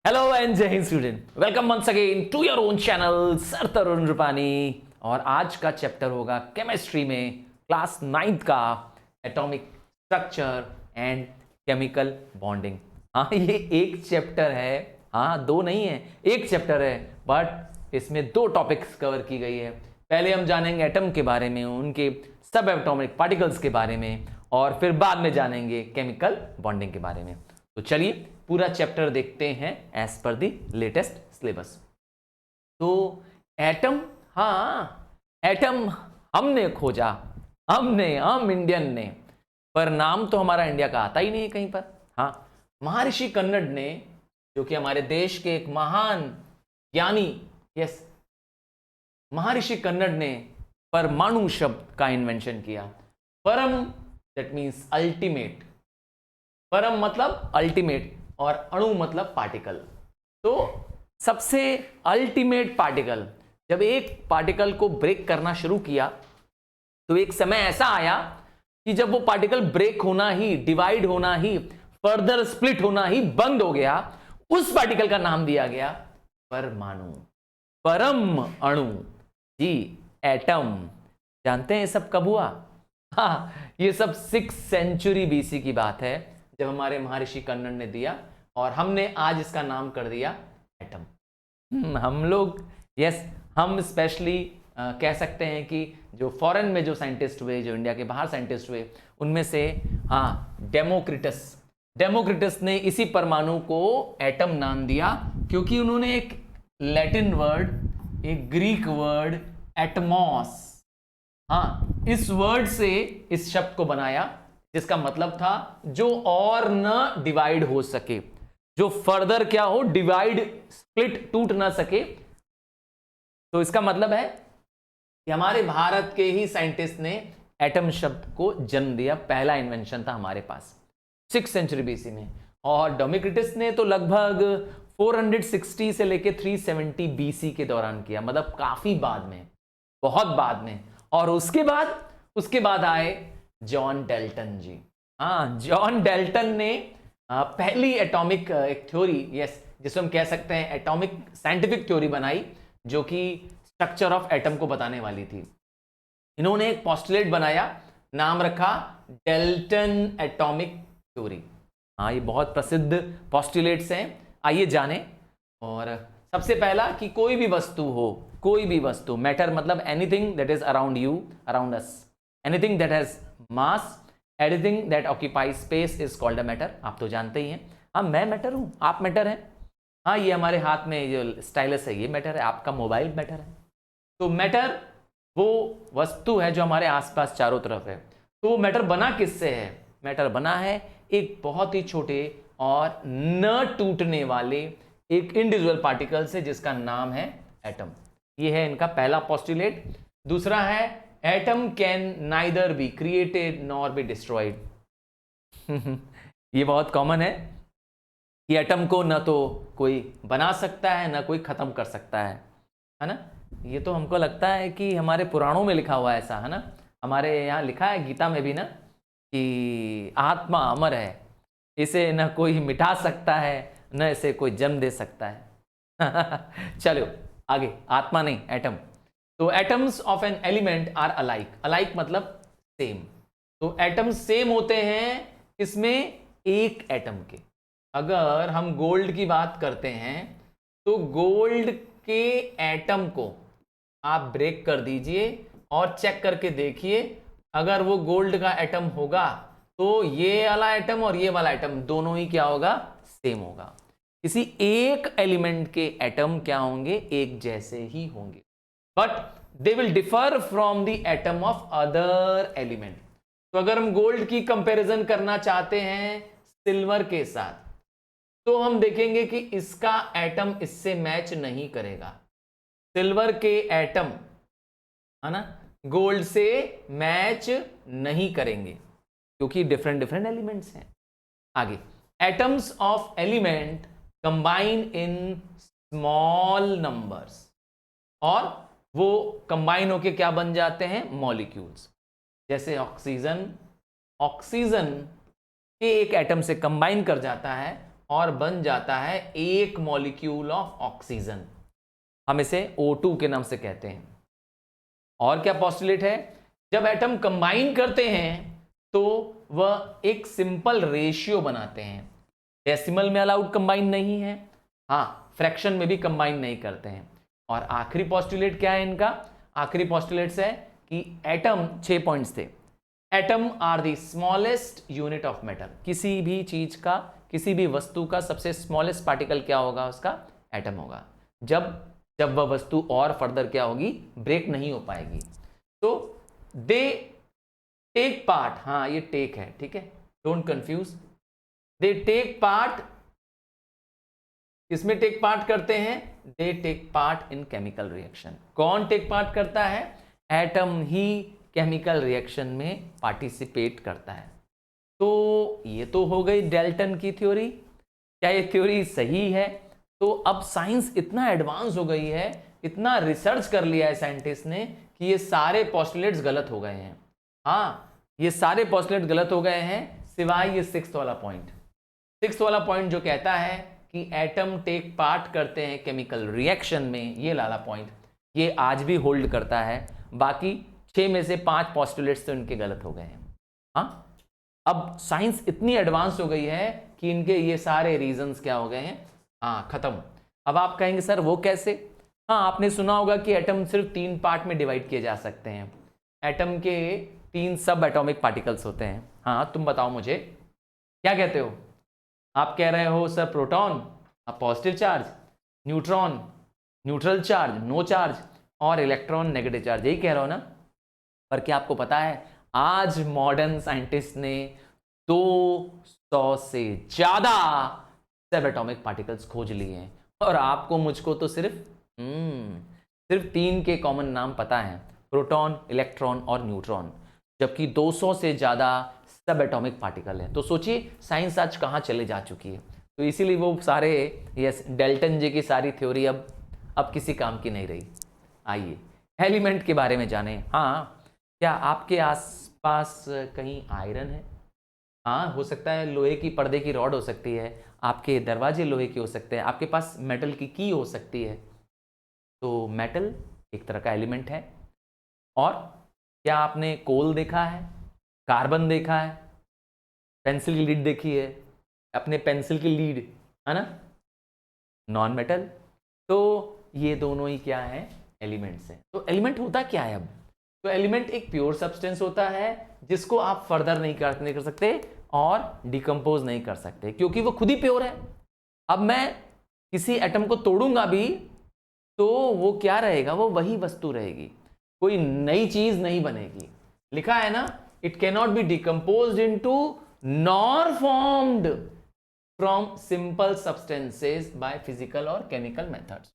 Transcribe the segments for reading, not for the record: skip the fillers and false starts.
Hello and जय हिंद student, welcome once again to your own channel sir Tarun Rupani. और आज का चैप्टर होगा केमिस्ट्री में क्लास 9th का atomic structure and chemical bonding. हाँ, ये एक चैप्टर है, हाँ दो नहीं है, एक चैप्टर है, बट इसमें दो टॉपिक्स कवर की गई है। पहले हम जानेंगे एटम के बारे में, उनके सब एटॉमिक पार्टिकल्स के बारे में, और फिर बाद में जानेंगे केमिकल बॉन्डिंग के बारे में। तो चलिए पूरा चैप्टर देखते हैं as per the latest syllabus. तो एटम, हाँ एटम हमने खोजा, हम इंडियन ने, पर नाम तो हमारा इंडिया का आता ही नहीं है कहीं पर। हाँ, महर्षि कन्नड़ ने, जो कि हमारे देश के एक महान ज्ञानी, यस, महर्षि कन्नड़ ने परमाणु शब्द का इन्वेंशन किया। परम दैट मीन्स अल्टीमेट, परम मतलब अल्टीमेट और अणु मतलब पार्टिकल। तो सबसे अल्टीमेट पार्टिकल, जब एक पार्टिकल को ब्रेक करना शुरू किया तो एक समय ऐसा आया कि जब वो पार्टिकल ब्रेक होना ही, डिवाइड होना ही, फर्दर स्प्लिट होना ही बंद हो गया, उस पार्टिकल का नाम दिया गया परमाणु, परम अणु। जी, एटम। जानते हैं ये सब कब हुआ? हाँ, ये सब 6th सेंचुरी BC की बात है, जब हमारे महर्षि कन्नड़ ने दिया और हमने आज इसका नाम कर दिया एटम। हम लोग, यस, हम स्पेशली कह सकते हैं कि जो फॉरेन में जो साइंटिस्ट हुए, जो इंडिया के बाहर साइंटिस्ट हुए, उनमें से हाँ डेमोक्रिटस ने इसी परमाणु को एटम नाम दिया, क्योंकि उन्होंने एक लैटिन वर्ड, एक ग्रीक वर्ड एटमॉस, हाँ इस वर्ड से इस शब्द को बनाया, जिसका मतलब था जो और न डिवाइड हो सके, जो फर्दर क्या हो, डिवाइड, स्प्लिट, टूट ना सके। तो इसका मतलब है कि हमारे भारत के ही साइंटिस्ट ने एटम शब्द को जन्म दिया, पहला इन्वेंशन था हमारे पास 6th सेंचुरी BC में। और डेमोक्रिटस ने तो लगभग 460 से लेके 370 BC के दौरान किया, मतलब काफी बाद में, बहुत बाद में। और उसके बाद आए जॉन डेल्टन जी। हाँ, जॉन डेल्टन ने पहली एटॉमिक एक थ्योरी, यस, जिसको हम कह सकते हैं एटॉमिक साइंटिफिक थ्योरी बनाई, जो कि स्ट्रक्चर ऑफ एटम को बताने वाली थी। इन्होंने एक पोस्टुलेट बनाया, नाम रखा डेल्टन एटॉमिक थ्योरी। हाँ, ये बहुत प्रसिद्ध पोस्टुलेट्स हैं, आइए जाने। और सबसे पहला कि कोई भी वस्तु हो, कोई भी वस्तु, मैटर मतलब anything that is around you, around us, anything that has mass, anything that occupy space is called a matter. आप तो जानते ही हैं। हाँ, मैं मैटर हूं, आप मैटर हैं। हाँ, ये हमारे हाथ में जो स्टाइलस है ये मैटर है, आपका मोबाइल मैटर है। तो मैटर वो वस्तु है जो हमारे आसपास चारों तरफ है। तो वो मैटर बना किससे है? मैटर बना है एक बहुत ही छोटे और न टूटने वाले एक इंडिविजुअल पार्टिकल से, जिसका नाम है एटम। ये है इनका पहला पोस्टुलेट। दूसरा है atom can neither be created nor be destroyed. ये बहुत कॉमन है कि एटम को न तो कोई बना सकता है, न कोई खत्म कर सकता है ना। ये तो हमको लगता है कि हमारे पुराणों में लिखा हुआ है ऐसा, है ना। हमारे यहाँ लिखा है गीता में भी ना, कि आत्मा अमर है, इसे न कोई मिटा सकता है, न इसे कोई जन्म दे सकता है। चलो आगे, आत्मा नहीं, एटम। तो atoms of an element are alike, alike मतलब सेम। तो एटम सेम होते हैं इसमें एक एटम के। अगर हम गोल्ड की बात करते हैं तो गोल्ड के एटम को आप ब्रेक कर दीजिए और चेक करके देखिए, अगर वो गोल्ड का एटम होगा तो ये वाला एटम और ये वाला एटम दोनों ही क्या होगा? सेम होगा। किसी एक एलिमेंट के एटम क्या होंगे? एक जैसे ही होंगे, but they will differ from the atom of other element. तो अगर हम गोल्ड की कंपैरिजन करना चाहते हैं सिल्वर के साथ, तो हम देखेंगे कि इसका एटम इससे मैच नहीं करेगा। सिल्वर के एटम, है ना, गोल्ड से मैच नहीं करेंगे, क्योंकि डिफरेंट डिफरेंट एलिमेंट्स हैं। आगे, atoms of element combine in small numbers, और वो कंबाइन होके क्या बन जाते हैं? मॉलिक्यूल्स। जैसे ऑक्सीजन, ऑक्सीजन के एक एटम से कंबाइन कर जाता है और बन जाता है एक मॉलिक्यूल ऑफ ऑक्सीजन। हम इसे O2 के नाम से कहते हैं। और क्या पॉस्टुलेट है, जब एटम कंबाइन करते हैं तो वह एक सिंपल रेशियो बनाते हैं। डेसिमल में अलाउड कंबाइन नहीं है, हाँ फ्रैक्शन में भी कंबाइन नहीं करते हैं। और आखिरी पॉस्टुलेट क्या है इनका, आखिरी पॉस्टुलेट्स है कि एटम, 6 पॉइंट्स थे। Atom are the smallest unit of matter. किसी भी चीज का, किसी भी वस्तु का सबसे स्मॉलेस्ट पार्टिकल क्या होगा, उसका एटम होगा। जब वह वस्तु और फर्दर क्या होगी, ब्रेक नहीं हो पाएगी। तो दे टेक पार्ट, हाँ ये टेक है, ठीक है, don't confuse. They take part, किसमें टेक पार्ट करते हैं, they take part in chemical reaction. कौन टेक पार्ट करता है, एटम ही केमिकल रिएक्शन में पार्टिसिपेट करता है। तो ये तो हो गई डाल्टन की थ्योरी। क्या ये थ्योरी सही है? तो अब साइंस इतना एडवांस हो गई है, इतना रिसर्च कर लिया है साइंटिस्ट ने कि ये सारे पोस्टुलेट्स गलत हो गए हैं। हाँ ये सारे पोस्टुलेट गलत हो गए हैं सिवाय ये 6th वाला पॉइंट। 6th वाला पॉइंट जो कहता है कि एटम टेक पार्ट करते हैं केमिकल रिएक्शन में, ये लाला पॉइंट ये आज भी होल्ड करता है। बाकी 6 में से 5 पोस्टुलेट्स तो इनके गलत हो गए हैं। हाँ अब साइंस इतनी एडवांस हो गई है कि इनके ये सारे रीजंस क्या हो गए हैं, हाँ खत्म। अब आप कहेंगे सर वो कैसे? हाँ आपने सुना होगा कि एटम सिर्फ 3 पार्ट में डिवाइड किए जा सकते हैं। एटम के 3 सब एटॉमिक पार्टिकल्स होते हैं। हाँ तुम बताओ मुझे क्या कहते हो? आप कह रहे हो sir proton, positive charge, neutron neutral charge, no charge, और इलेक्ट्रॉन नेगेटिव चार्ज, यही कह रहे हो ना? पर क्या आपको पता है आज मॉडर्न साइंटिस्ट ने 200 से ज्यादा सब एटॉमिक पार्टिकल्स खोज लिए हैं, और आपको मुझको तो सिर्फ 3 के कॉमन नाम पता है, प्रोटॉन, इलेक्ट्रॉन और न्यूट्रॉन, जबकि 200 से ज्यादा सब एटॉमिक पार्टिकल है। तो सोचिए साइंस आज कहाँ चले जा चुकी है। तो इसीलिए वो सारे यस डाल्टन जी की सारी थ्योरी अब किसी काम की नहीं रही। आइए एलिमेंट के बारे में जाने। हाँ क्या आपके आसपास कहीं आयरन है? हाँ हो सकता है, लोहे की पर्दे की रॉड हो सकती है, आपके दरवाजे लोहे के हो सकते हैं, आपके पास मेटल की की हो सकती है। तो मेटल एक तरह का एलिमेंट है। और क्या आपने कोल देखा है, कार्बन देखा है, पेंसिल की लीड देखी है, अपने पेंसिल की लीड है ना, नॉन मेटल। तो ये दोनों ही क्या है, एलिमेंट्स हैं। तो एलिमेंट होता क्या है अब? तो एलिमेंट एक प्योर सब्सटेंस होता है जिसको आप फर्दर नहीं कर सकते और डिकम्पोज नहीं कर सकते, क्योंकि वो खुद ही प्योर है। अब मैं किसी एटम को तोड़ूंगा भी तो वो क्या रहेगा, वो वही वस्तु रहेगी, कोई नई चीज नहीं बनेगी। लिखा है ना, it can not be decompose into nor formed from simple substances by physical और केमिकल मेथड्स।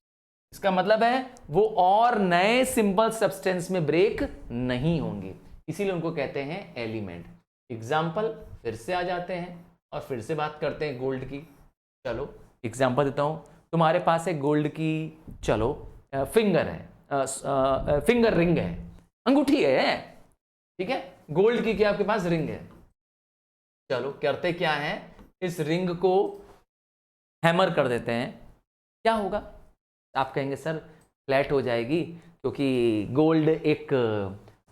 इसका मतलब है वो और नए सिंपल सब्सटेंस में ब्रेक नहीं होंगे, इसीलिए उनको कहते हैं एलिमेंट। एग्जाम्पल फिर से आ जाते हैं और फिर से बात करते हैं गोल्ड की। चलो एग्जाम्पल देता हूं, तुम्हारे पास है गोल्ड की, चलो फिंगर है, फिंगर रिंग है, अंगूठी है, ठीक है, गोल्ड की क्या आपके पास रिंग है। चलो करते क्या है, इस रिंग को हैमर कर देते हैं, क्या होगा? आप कहेंगे सर फ्लैट हो जाएगी, क्योंकि गोल्ड एक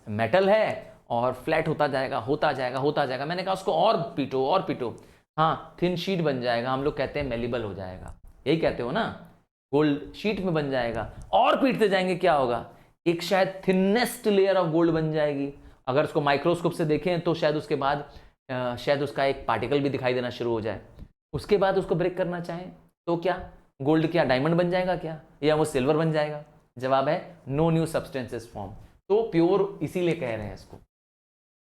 मेटल है और फ्लैट होता जाएगा होता जाएगा होता जाएगा। मैंने कहा उसको और पीटो और पीटो, हाँ थिन शीट बन जाएगा, हम लोग कहते हैं मेलिबल हो जाएगा, यही कहते हो ना, गोल्ड शीट में बन जाएगा। और पीटते जाएंगे क्या होगा, एक शायद थिनेस्ट लेयर ऑफ गोल्ड बन जाएगी। अगर उसको माइक्रोस्कोप से देखें तो शायद उसके बाद शायद उसका एक पार्टिकल भी दिखाई देना शुरू हो जाए। उसके बाद उसको ब्रेक करना चाहें तो क्या गोल्ड क्या डायमंड बन जाएगा क्या, या वो सिल्वर बन जाएगा? जवाब है नो न्यू सब्सटेंसेस फॉर्म। तो प्योर इसीलिए कह रहे हैं इसको,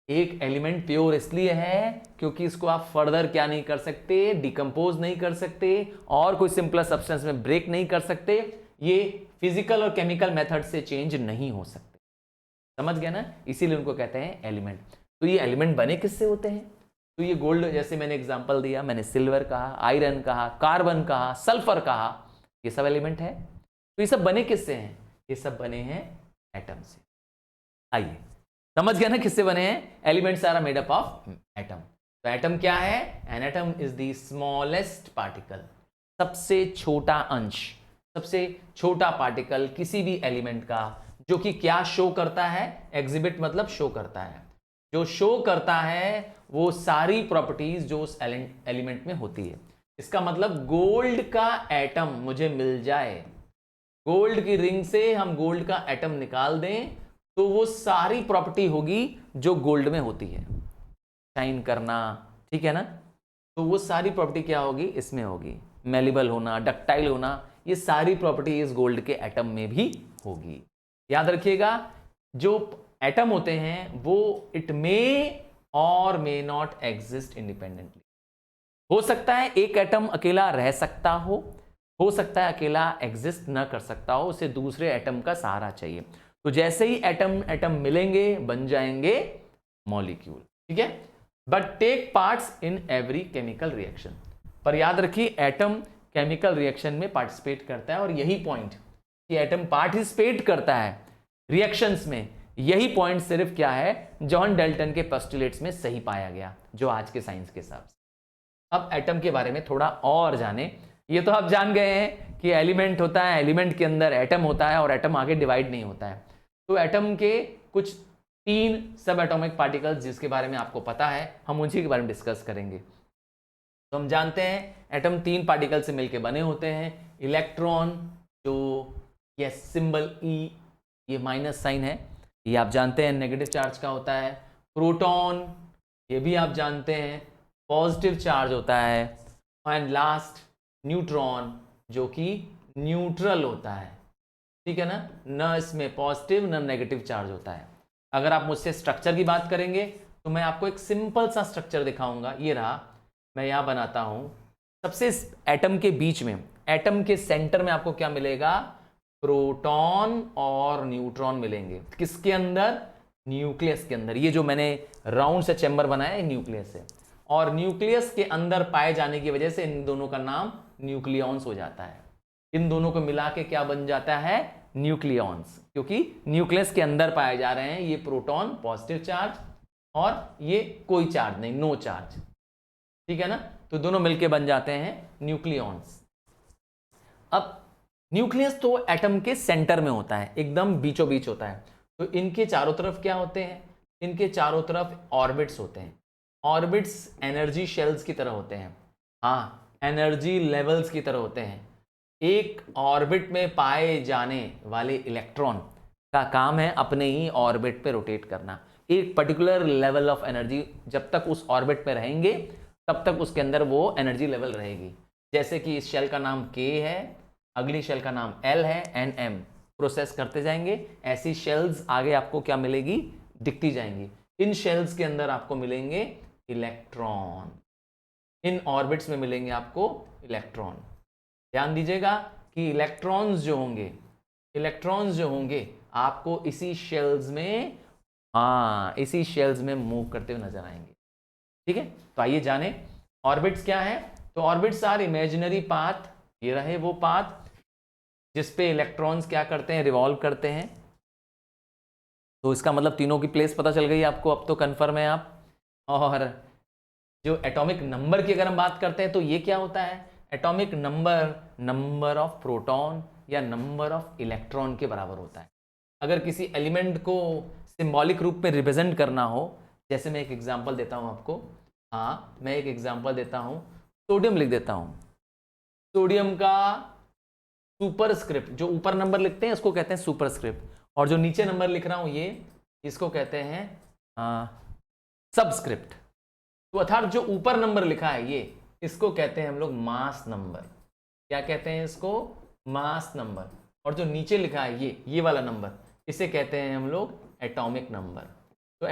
एक एलिमेंट प्योर इसलिए है क्योंकि इसको आप फर्दर क्या नहीं कर सकते, डिकम्पोज नहीं कर सकते और कोई सिंपल सब्सटेंस में ब्रेक नहीं कर सकते। ये फिजिकल और केमिकल मेथड से चेंज नहीं हो सकते। समझ गया ना, इसीलिए उनको कहते हैं एलिमेंट। तो ये एलिमेंट बने किससे होते हैं? तो ये गोल्ड, जैसे मैंने एग्जांपल दिया, मैंने सिल्वर कहा, आयरन कहा, कार्बन कहा, सल्फर कहा, ये सब एलिमेंट है। तो ये सब बने किससे हैं? ये सब बने हैं एटम से। आइए समझ गया ना किससे बने हैं? Elements are made up of atom. तो एटम क्या है? An atom is the smallest particle, सबसे छोटा अंश, सबसे छोटा पार्टिकल किसी भी एलिमेंट का, जो कि क्या शो करता है? एग्जिबिट मतलब शो करता है, जो शो करता है वो सारी प्रॉपर्टीज जो उस एलिमेंट में होती है। इसका मतलब गोल्ड का एटम मुझे मिल जाए, गोल्ड की रिंग से हम गोल्ड का एटम निकाल दें तो वो सारी प्रॉपर्टी होगी जो गोल्ड में होती है, शाइन करना, ठीक है ना? तो वो सारी प्रॉपर्टी क्या होगी? इसमें होगी, मेलेबल होना, डक्टाइल होना, ये सारी प्रॉपर्टी इस गोल्ड के एटम में भी होगी। याद रखिएगा, जो एटम होते हैं वो इट मे और मे नॉट एग्जिस्ट इंडिपेंडेंटली। हो सकता है एक एटम अकेला रह सकता हो सकता है अकेला एग्जिस्ट ना कर सकता हो, उसे दूसरे एटम का सहारा चाहिए। तो जैसे ही एटम एटम मिलेंगे बन जाएंगे मॉलिक्यूल, ठीक है? But take parts in every chemical reaction. पर याद रखिए एटम केमिकल रिएक्शन में पार्टिसिपेट करता है, और यही पॉइंट कि एटम पार्टिसिपेट करता है रिएक्शंस में, यही पॉइंट सिर्फ क्या है? जॉन डाल्टन के पोस्टुलेट्स में सही पाया गया, जो आज के साइंस के हिसाब से। अब एटम के बारे में थोड़ा और जाने। ये तो आप जान गए हैं कि एलिमेंट होता है, एलिमेंट के अंदर एटम होता है और एटम आगे डिवाइड नहीं होता है। तो एटम के कुछ 3 सब एटॉमिक पार्टिकल्स जिसके बारे में आपको पता है, हम उसी के बारे में डिस्कस करेंगे। तो हम जानते हैं एटम 3 पार्टिकल से मिलकर बने होते हैं। इलेक्ट्रॉन, जो ये सिंबल ई, ये माइनस साइन है, ये आप जानते हैं नेगेटिव चार्ज का होता है। प्रोटॉन, ये भी आप जानते हैं पॉजिटिव चार्ज होता है। एंड लास्ट न्यूट्रॉन, जो कि न्यूट्रल होता है, ठीक है ना? न इसमें पॉजिटिव न नेगेटिव चार्ज होता है। अगर आप मुझसे स्ट्रक्चर की बात करेंगे तो मैं आपको एक सिंपल सा स्ट्रक्चर दिखाऊंगा। ये रहा, मैं यहां बनाता हूं। सबसे एटम के बीच में, एटम के सेंटर में आपको क्या मिलेगा? प्रोटॉन और न्यूट्रॉन मिलेंगे। किसके अंदर? न्यूक्लियस के अंदर। ये जो मैंने राउंड से चैम्बर बनाया है न्यूक्लियस है, और न्यूक्लियस के अंदर पाए जाने की वजह से इन दोनों का नाम न्यूक्लियॉन्स हो जाता है। इन दोनों को मिला के क्या बन जाता है? न्यूक्लियॉन्स, क्योंकि न्यूक्लियस के अंदर पाए जा रहे हैं। ये प्रोटॉन पॉजिटिव चार्ज और ये कोई चार्ज नहीं, नो चार्ज, ठीक है ना? तो दोनों मिलके बन जाते हैं न्यूक्लियॉन्स। अब न्यूक्लियस तो एटम के सेंटर में होता है, एकदम बीचों बीच होता है। तो इनके चारों तरफ क्या होते हैं? इनके चारों तरफ ऑर्बिट्स होते हैं। ऑर्बिट्स एनर्जी शेल्स की तरह होते हैं, हाँ, एनर्जी लेवल्स की तरह होते हैं। एक ऑर्बिट में पाए जाने वाले इलेक्ट्रॉन का काम है अपने ही ऑर्बिट पे रोटेट करना। एक पर्टिकुलर लेवल ऑफ एनर्जी जब तक उस ऑर्बिट पे रहेंगे तब तक उसके अंदर वो एनर्जी लेवल रहेगी। जैसे कि इस शेल का नाम K है, अगली शेल का नाम L है, NM, प्रोसेस करते जाएंगे। ऐसी शेल्स आगे आपको क्या मिलेगी? दिखती जाएंगी। इन शेल्स के अंदर आपको मिलेंगे इलेक्ट्रॉन, इन ऑर्बिट्स में मिलेंगे आपको इलेक्ट्रॉन। ध्यान दीजिएगा कि इलेक्ट्रॉन्स जो होंगे आपको इसी शेल्स में, हाँ, इसी शेल्स में मूव करते हुए नजर आएंगे, ठीक है? तो आइए जाने ऑर्बिट्स क्या है। तो ऑर्बिट्स आर इमेजिनरी पाथ, ये रहे वो पाथ जिसपे इलेक्ट्रॉन्स क्या करते हैं? रिवॉल्व करते हैं। तो इसका मतलब तीनों की प्लेस पता चल गई आपको, अब तो कंफर्म है आप। और जो एटॉमिक नंबर की अगर हम बात करते हैं तो ये क्या होता है? Atomic number number of proton या नंबर ऑफ इलेक्ट्रॉन के बराबर होता है। अगर किसी एलिमेंट को सिंबॉलिक रूप में रिप्रेजेंट करना हो, जैसे मैं एक एग्जांपल देता हूं आपको, हाँ, मैं एक एग्जांपल देता हूं, सोडियम लिख देता हूं। सोडियम का सुपरस्क्रिप्ट, जो ऊपर नंबर लिखते हैं इसको कहते हैं सुपरस्क्रिप्ट, और जो नीचे नंबर लिख रहा हूं ये, इसको कहते हैं सबस्क्रिप्ट। तो अर्थात जो ऊपर नंबर लिखा है ये, इसको कहते हैं हम लोग मास नंबर। क्या कहते हैं इसको? Mass number. और जो नीचे लिखा है ये वाला नंबर, इसे कहते हैं हम लोग एटॉमिक नंबर। तो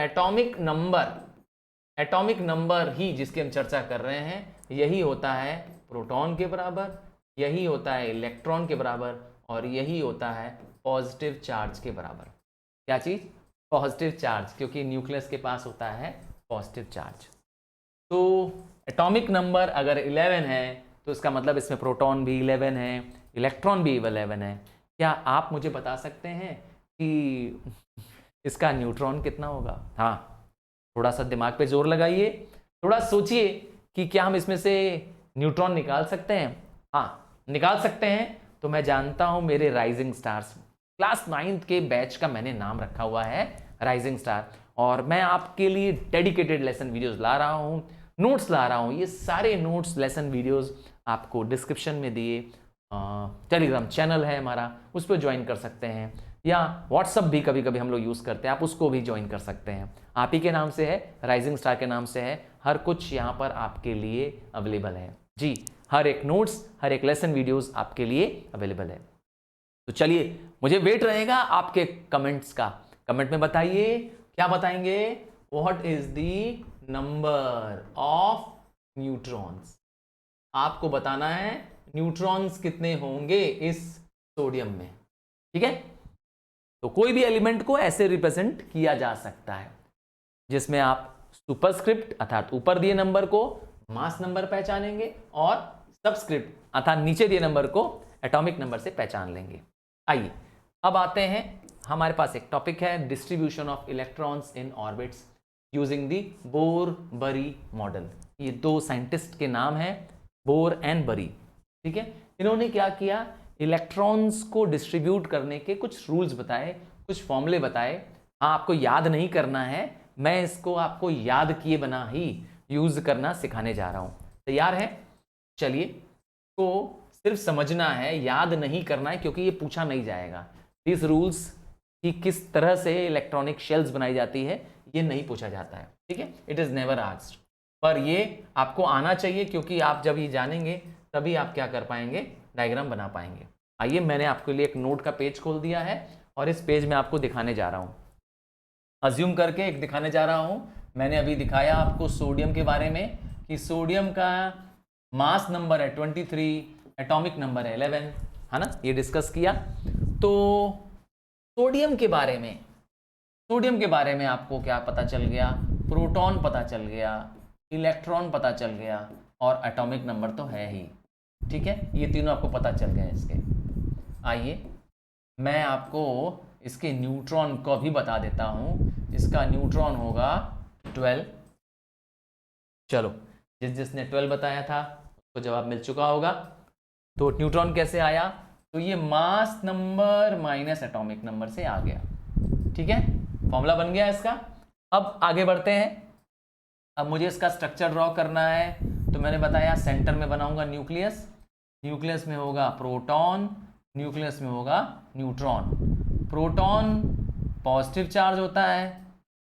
एटॉमिक नंबर ही जिसकी हम चर्चा कर रहे हैं, यही होता है प्रोटॉन के बराबर, यही होता है इलेक्ट्रॉन के बराबर, और यही होता है पॉजिटिव चार्ज के बराबर। क्या चीज? पॉजिटिव चार्ज, क्योंकि न्यूक्लियस के पास होता है पॉजिटिव चार्ज। तो एटॉमिक नंबर अगर 11 है तो इसका मतलब इसमें प्रोटॉन भी 11 है, इलेक्ट्रॉन भी 11 है। क्या आप मुझे बता सकते हैं कि इसका न्यूट्रॉन कितना होगा? हाँ, थोड़ा सा दिमाग पे जोर लगाइए। थोड़ा सोचिए कि क्या हम इसमें से न्यूट्रॉन निकाल सकते हैं। हाँ, निकाल सकते हैं। तो मैं जानता हूं मेरे राइजिंग स्टार्स, क्लास 9th के बैच का मैंने नाम रखा हुआ है राइजिंग स्टार, और मैं आपके लिए डेडिकेटेड लेसन वीडियोस ला रहा हूं, नोट्स ला रहा हूं। ये सारे नोट्स लेसन वीडियोस आपको डिस्क्रिप्शन में दिए टेलीग्राम चैनल है हमारा, उस पर ज्वाइन कर सकते हैं, या व्हाट्सअप भी कभी कभी हम लोग यूज़ करते हैं, आप उसको भी ज्वाइन कर सकते हैं। आप ही के नाम से है, राइजिंग स्टार के नाम से है, हर कुछ यहाँ पर आपके लिए अवेलेबल है जी। हर एक नोट्स, हर एक लेसन वीडियोस आपके लिए अवेलेबल है। तो चलिए, मुझे वेट रहेगा आपके कमेंट्स का। कमेंट में बताइए, क्या बताएंगे? What is the number of neutrons? आपको बताना है न्यूट्रॉन्स कितने होंगे इस सोडियम में, ठीक है। तो कोई भी एलिमेंट को ऐसे रिप्रेजेंट किया जा सकता है जिसमें आप सुपरस्क्रिप्ट अर्थात ऊपर दिए नंबर को मास नंबर पहचानेंगे, और सबस्क्रिप्ट अर्थात नीचे दिए नंबर को एटॉमिक नंबर से पहचान लेंगे। आइए अब आते हैं, हमारे पास एक टॉपिक है distribution of electrons in orbits using the Bohr Bury model. ये दो साइंटिस्ट के नाम हैं, बोर एंड बरी, ठीक है। इन्होंने क्या किया, इलेक्ट्रॉन्स को डिस्ट्रीब्यूट करने के कुछ रूल्स बताए, कुछ फॉर्मूले बताए। हाँ, आपको याद नहीं करना है, मैं इसको आपको याद किए बिना ही यूज करना सिखाने जा रहा हूं। तैयार है? चलिए, तो सिर्फ समझना है, याद नहीं करना है, क्योंकि ये पूछा नहीं जाएगा। दिस रूल्स कि किस तरह से इलेक्ट्रॉनिक शेल्स बनाई जाती है ये नहीं पूछा जाता है, ठीक है। इट इज नेवर आस्क्ड, पर ये आपको आना चाहिए, क्योंकि आप जब ये जानेंगे तभी आप क्या कर पाएंगे, डायग्राम बना पाएंगे। आइए, मैंने आपके लिए एक नोट का पेज खोल दिया है और इस पेज में आपको दिखाने जा रहा हूं, अज्यूम करके एक दिखाने जा रहा हूं। मैंने अभी दिखाया आपको सोडियम के बारे में कि सोडियम का मास नंबर है 23, एटॉमिक नंबर है 11, है ना, ये डिस्कस किया। तो सोडियम के बारे में आपको क्या पता चल गया, प्रोटॉन पता चल गया, इलेक्ट्रॉन पता चल गया, और एटॉमिक नंबर तो है ही, ठीक है। ये तीनों आपको पता चल गए इसके। आइए, मैं आपको इसके न्यूट्रॉन को भी बता देता हूं। इसका न्यूट्रॉन होगा 12। चलो, जिसने 12 बताया था उसको जवाब मिल चुका होगा। तो न्यूट्रॉन कैसे आया? तो ये mass number minus atomic number से आ गया, ठीक है। फॉर्मूला बन गया इसका। अब आगे बढ़ते हैं। अब मुझे इसका स्ट्रक्चर ड्रॉ करना है, तो मैंने बताया सेंटर में बनाऊंगा न्यूक्लियस, न्यूक्लियस में होगा प्रोटॉन, न्यूक्लियस में होगा न्यूट्रॉन। प्रोटॉन पॉजिटिव चार्ज होता है,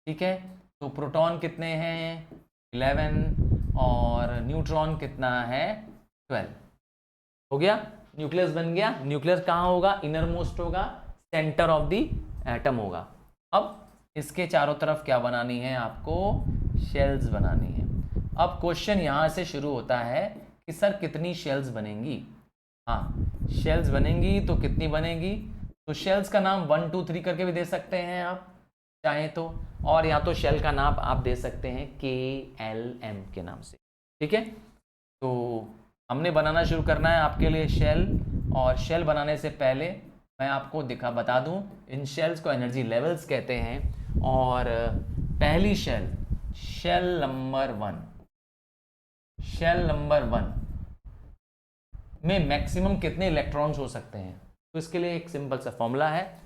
ठीक है। तो प्रोटॉन कितने हैं? 11, और न्यूट्रॉन कितना है? 12। हो गया, न्यूक्लियस बन गया। न्यूक्लियस कहाँ होगा? इनर मोस्ट होगा, सेंटर ऑफ द एटम होगा। अब इसके चारों तरफ क्या बनानी है आपको? शेल्स बनानी है। अब क्वेश्चन यहाँ से शुरू होता है कि सर कितनी शेल्स बनेंगी? हाँ, शेल्स बनेंगी तो कितनी बनेगी? तो शेल्स का नाम 1, 2, 3 करके भी दे सकते हैं आप चाहें तो, और या तो शेल का नाम आप दे सकते हैं KLM के नाम से, ठीक है। तो हमने बनाना शुरू करना है आपके लिए शेल, और शेल बनाने से पहले मैं आपको बता दूं, इन शेल्स को एनर्जी लेवल्स कहते हैं। और पहली शेल नंबर 1 में मैक्सिमम कितने इलेक्ट्रॉन्स हो सकते हैं? तो इसके लिए एक सिंपल सा फॉर्मूला है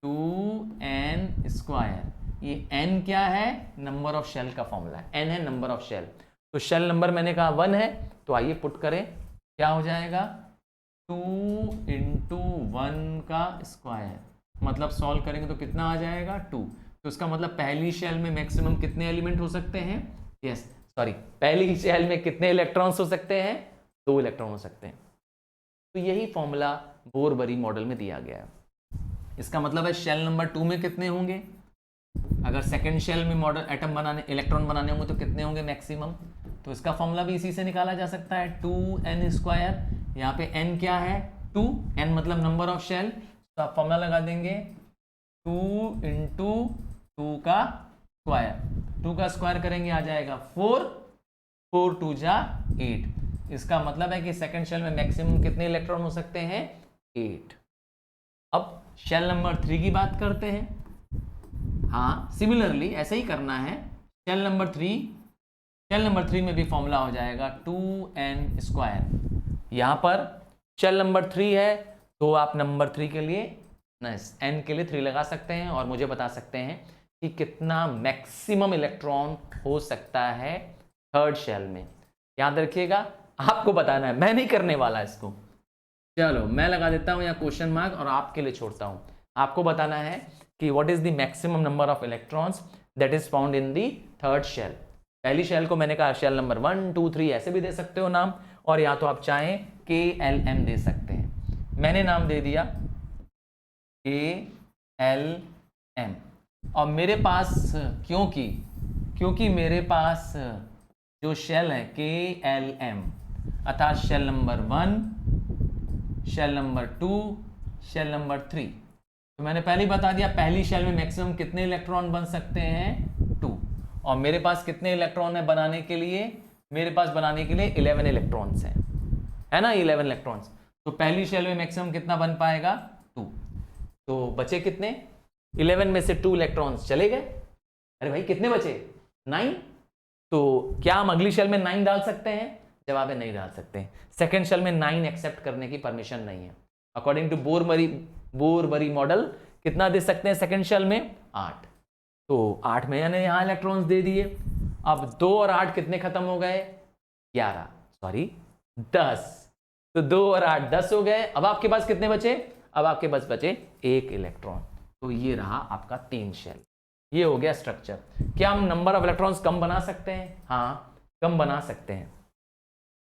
2n²। ये n क्या है? नंबर ऑफ शेल का फॉर्मूला है, n है नंबर ऑफ शेल। तो शेल नंबर मैंने कहा 1 है, तो आइए पुट करें, क्या हो जाएगा? 2 × 1 का स्क्वायर, मतलब सॉल्व करेंगे तो कितना आ जाएगा? 2। तो इसका मतलब पहली शेल में मैक्सिमम कितने एलिमेंट हो सकते हैं? पहली शेल में कितने इलेक्ट्रॉन्स हो सकते हैं? 2 इलेक्ट्रॉन हो सकते हैं। तो यही फॉर्मूला बोर-बरी मॉडल में दिया गया है। इसका मतलब है शेल नंबर 2 में कितने होंगे? अगर सेकंड शेल में इलेक्ट्रॉन बनाने होंगे तो कितने होंगे मैक्सिमम? तो इसका फॉर्मूला भी इसी से निकाला जा सकता है, 2n²। यहाँ पे n क्या है? 2, n मतलब नंबर ऑफ शेल। तो आप फॉर्मूला लगा देंगे 2 × 2 का स्क्वायर, 2 का स्क्वायर करेंगे आ जाएगा 4, 4 × 2 = 8। इसका मतलब है कि सेकंड शेल में मैक्सिमम कितने इलेक्ट्रॉन हो सकते हैं? 8। अब शेल नंबर 3 की बात करते हैं। हाँ, सिमिलरली ऐसे ही करना है। शेल नंबर 3 में भी फॉर्मूला हो जाएगा 2n²। यहां पर शेल नंबर 3 है तो आप नंबर 3 के लिए n के लिए 3 लगा सकते हैं और मुझे बता सकते हैं कि कितना मैक्सिमम इलेक्ट्रॉन हो सकता है थर्ड शेल में। याद रखिएगा, आपको बताना है, मैं नहीं करने वाला इसको। चलो मैं लगा देता हूं यहाँ क्वेश्चन मार्क और आपके लिए छोड़ता हूं। आपको बताना है कि what is the maximum number of electrons that is found in the third shell. पहली शेल को मैंने कहा शेल नंबर 1 2 3 ऐसे भी दे सकते हो नाम, और या तो आप चाहें KLM दे सकते हैं। मैंने नाम दे दिया KLM, और मेरे पास क्योंकि मेरे पास जो शेल है KLM अर्थात shell number 1, shell number 2, shell number 3, तो मैंने पहले ही बता दिया पहली शेल में मैक्सिमम कितने इलेक्ट्रॉन बन सकते हैं 2, और मेरे पास कितने इलेक्ट्रॉन है बनाने के लिए, मेरे पास बनाने के लिए 11 इलेक्ट्रॉन्स हैं, है ना 11 इलेक्ट्रॉन्स। तो पहली शेल में मैक्सिमम कितना बन पाएगा 2, तो बचे कितने 11 में से 2 इलेक्ट्रॉन्स चले गए। अरे भाई कितने बचे 9, तो क्या हम अगली शेल में 9 डाल सकते हैं? जवाब है नहीं डाल सकते। सेकेंड शेल में 9 एक्सेप्ट करने की परमिशन नहीं है। अकॉर्डिंग टू बोरबरी मॉडल कितना दे सकते हैं सेकेंड शेल में 8, तो 8 में मैंने यहां इलेक्ट्रॉन्स दे दिए। अब 2 और 8 कितने खत्म हो गए 10, तो 2 और 8 10 हो गए। अब आपके पास कितने बचे, अब आपके पास बचे 1 इलेक्ट्रॉन। तो ये रहा आपका 3 शेल। ये हो गया स्ट्रक्चर। क्या हम नंबर ऑफ इलेक्ट्रॉन्स कम बना सकते हैं? हाँ कम बना सकते हैं,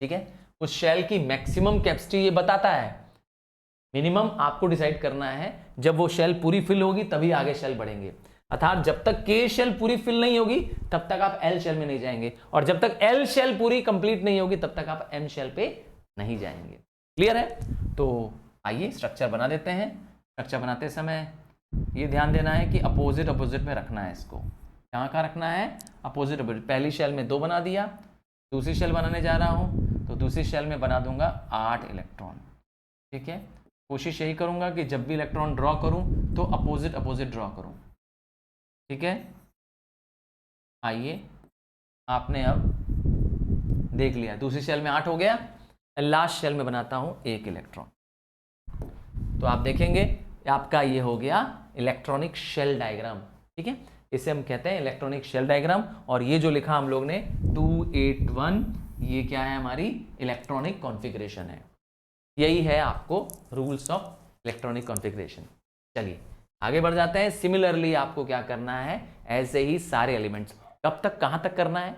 ठीक है। उस शेल की मैक्सिमम कैपेसिटी ये बताता है, मिनिमम आपको डिसाइड करना है। जब वो शेल पूरी फिल होगी तभी आगे शेल बढ़ेंगे, अर्थात जब तक के शेल पूरी फिल नहीं होगी तब तक आप एल शेल में नहीं जाएंगे, और जब तक एल शेल पूरी कंप्लीट नहीं होगी तब तक आप एम शेल पे नहीं जाएंगे। क्लियर है? तो आइए स्ट्रक्चर बना देते हैं। स्ट्रक्चर बनाते समय ये ध्यान देना है कि अपोजिट में रखना है इसको। कहाँ रखना है? अपोजिट। पहली शेल में 2 बना दिया, दूसरी शेल बनाने जा रहा हूँ तो दूसरी शेल में बना दूंगा 8 इलेक्ट्रॉन, ठीक है। कोशिश यही करूंगा कि जब भी इलेक्ट्रॉन ड्रॉ करूं तो अपोजिट ड्रॉ करूं, ठीक है। आइए आपने अब देख लिया दूसरी शेल में 8 हो गया, लास्ट शेल में बनाता हूं 1 इलेक्ट्रॉन। तो आप देखेंगे आपका ये हो गया इलेक्ट्रॉनिक शेल डायग्राम, ठीक है। इसे हम कहते हैं इलेक्ट्रॉनिक शेल डायग्राम। और ये जो लिखा हम लोग ने 281, ये क्या है हमारी इलेक्ट्रॉनिक कॉन्फ़िगरेशन है। यही है आपको रूल्स ऑफ इलेक्ट्रॉनिक कॉन्फ़िगरेशन। चलिए आगे बढ़ जाते हैं। सिमिलरली आपको क्या करना है, ऐसे ही सारे एलिमेंट्स कब तक कहां तक करना है,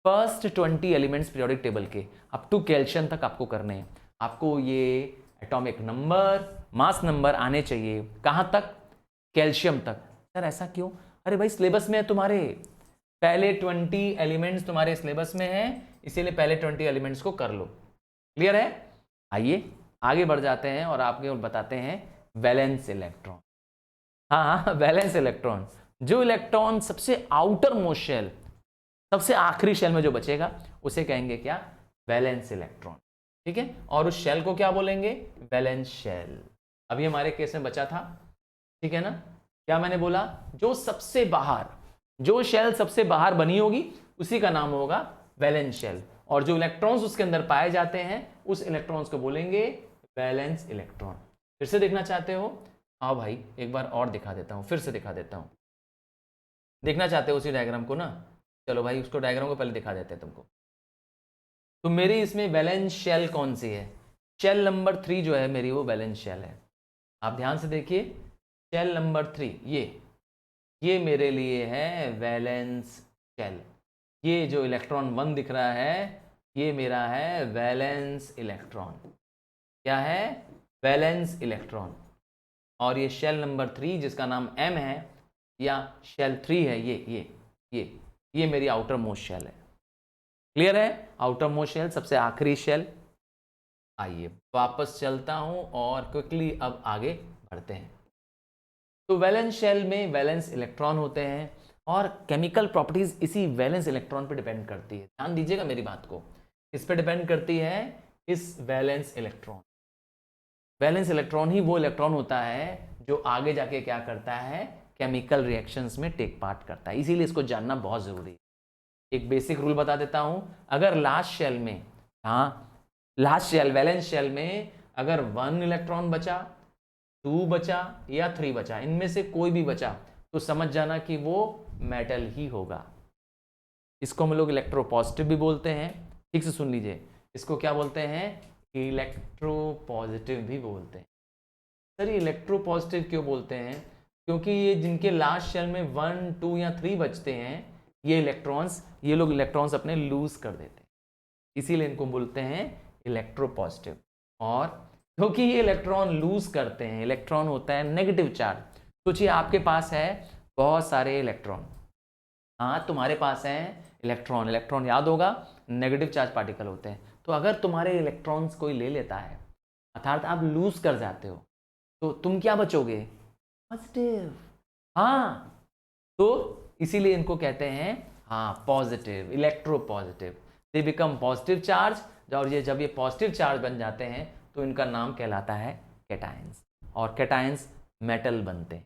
फर्स्ट 20 एलिमेंट्स पीरियोडिक टेबल के अप टू कैल्शियम तक आपको करने हैं। आपको ये एटॉमिक नंबर मास नंबर आने चाहिए कहां तक, कैल्शियम तक। सर ऐसा क्यों? अरे भाई सिलेबस में है तुम्हारे, पहले 20 एलिमेंट्स तुम्हारे सिलेबस में है, इसीलिए पहले 20 एलिमेंट्स को कर लो। क्लियर है? आइए आगे बढ़ जाते हैं और आपको बताते हैं वैलेंस इलेक्ट्रॉन। हाँ वैलेंस इलेक्ट्रॉन, जो इलेक्ट्रॉन सबसे आउटर मोस्ट शेल, सबसे आखिरी शेल में जो बचेगा उसे कहेंगे क्या, वैलेंस इलेक्ट्रॉन, ठीक है। और उस शेल को क्या बोलेंगे, वैलेंस शेल। अभी हमारे केस में बचा था, ठीक है ना। क्या मैंने बोला, जो सबसे बाहर, जो शेल सबसे बाहर बनी होगी उसी का नाम होगा वैलेंस शेल, और जो इलेक्ट्रॉन्स उसके अंदर पाए जाते हैं उस इलेक्ट्रॉन्स को बोलेंगे वैलेंस इलेक्ट्रॉन। फिर से देखना चाहते हो? हाँ भाई एक बार और दिखा देता हूं, फिर से दिखा देता हूं। देखना चाहते हो उसी डायग्राम को ना? चलो भाई उसको डायग्राम को पहले दिखा देते हैं तुमको। तो मेरी इसमें वैलेंस शेल कौन सी है, शेल नंबर 3 जो है मेरी वो वैलेंस शेल है। आप ध्यान से देखिए, शेल नंबर 3 ये मेरे लिए है वैलेंस शेल। ये जो इलेक्ट्रॉन 1 दिख रहा है ये मेरा है वैलेंस इलेक्ट्रॉन। क्या है? Valence electron. और ये शेल नंबर 3 जिसका नाम M है या शेल 3 है, ये मेरी आउटर मोस्ट शेल है। क्लियर है? आउटर मोस्ट शेल सबसे आखिरी शेल। आइए वापस चलता हूं और क्विकली अब आगे बढ़ते हैं। तो वैलेंस शेल में वैलेंस इलेक्ट्रॉन होते हैं और केमिकल प्रॉपर्टीज इसी वैलेंस इलेक्ट्रॉन पर डिपेंड करती है। ध्यान दीजिएगा मेरी बात को, इस पर डिपेंड करती है इस वैलेंस इलेक्ट्रॉन। वैलेंस इलेक्ट्रॉन ही वो इलेक्ट्रॉन होता है जो आगे जाके क्या करता है, केमिकल रिएक्शंस में टेक पार्ट करता है। इसीलिए इसको जानना बहुत जरूरी है। एक बेसिक रूल बता देता हूं, अगर लास्ट शेल में, लास्ट शेल वैलेंस शेल में अगर 1 इलेक्ट्रॉन बचा, 2 बचा या 3 बचा, इनमें से कोई भी बचा तो समझ जाना कि वो मेटल ही होगा। इसको हम लोग इलेक्ट्रोपॉजिटिव भी बोलते हैं। ठीक से सुन लीजिए, इसको क्या बोलते हैं? इलेक्ट्रोपॉजिटिव भी बोलते हैं। सर ये इलेक्ट्रोपॉजिटिव क्यों बोलते हैं? क्योंकि ये जिनके लास्ट शेल में 1, 2 या 3 बचते हैं, ये लोग इलेक्ट्रॉन्स अपने लूज कर देते हैं, इसीलिए इनको बोलते हैं इलेक्ट्रोपॉजिटिव। और क्योंकि ये इलेक्ट्रॉन लूज करते हैं, इलेक्ट्रॉन होता है नेगेटिव चार्ज। सोचिए आपके पास है बहुत सारे इलेक्ट्रॉन, तुम्हारे पास है इलेक्ट्रॉन, इलेक्ट्रॉन याद होगा नेगेटिव चार्ज पार्टिकल होते हैं। तो अगर तुम्हारे इलेक्ट्रॉन्स कोई ले लेता है, अर्थात आप लूज कर जाते हो, तो तुम क्या बचोगे? पॉजिटिव। तो इसीलिए इनको कहते हैं positive, electropositive. They become positive charge, और ये जब ये पॉजिटिव चार्ज बन जाते हैं तो इनका नाम कहलाता है कैटायंस, और कैटायंस मेटल बनते हैं।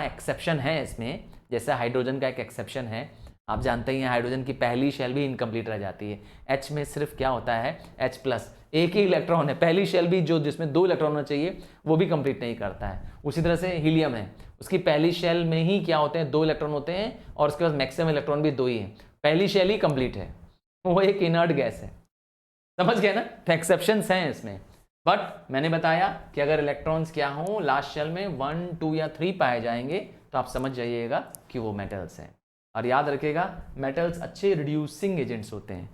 एक्सेप्शन है इसमें, जैसे हाइड्रोजन का एक एक्सेप्शन है। आप जानते ही हैं हाइड्रोजन की पहली शेल भी इनकम्प्लीट रह जाती है। H में सिर्फ क्या होता है? H+, एक ही इलेक्ट्रॉन है। पहली शेल भी जो जिसमें 2 इलेक्ट्रॉन होना चाहिए वो भी कंप्लीट नहीं करता है। उसी तरह से हीलियम है, उसकी पहली शेल में ही क्या होते हैं? 2 इलेक्ट्रॉन होते हैं, और उसके पास मैक्सिमम इलेक्ट्रॉन भी 2 ही है। पहली शेल ही कंप्लीट है, वो एक इनर्ट गैस है। समझ गए ना? तो एक्सेप्शंस हैं इसमें, बट मैंने बताया कि अगर इलेक्ट्रॉन्स क्या हो लास्ट शेल में 1, 2 या 3 पाए जाएंगे तो आप समझ जाइएगा कि वो मेटल्स हैं। और याद रखिएगा मेटल्स अच्छे रिड्यूसिंग एजेंट्स होते हैं।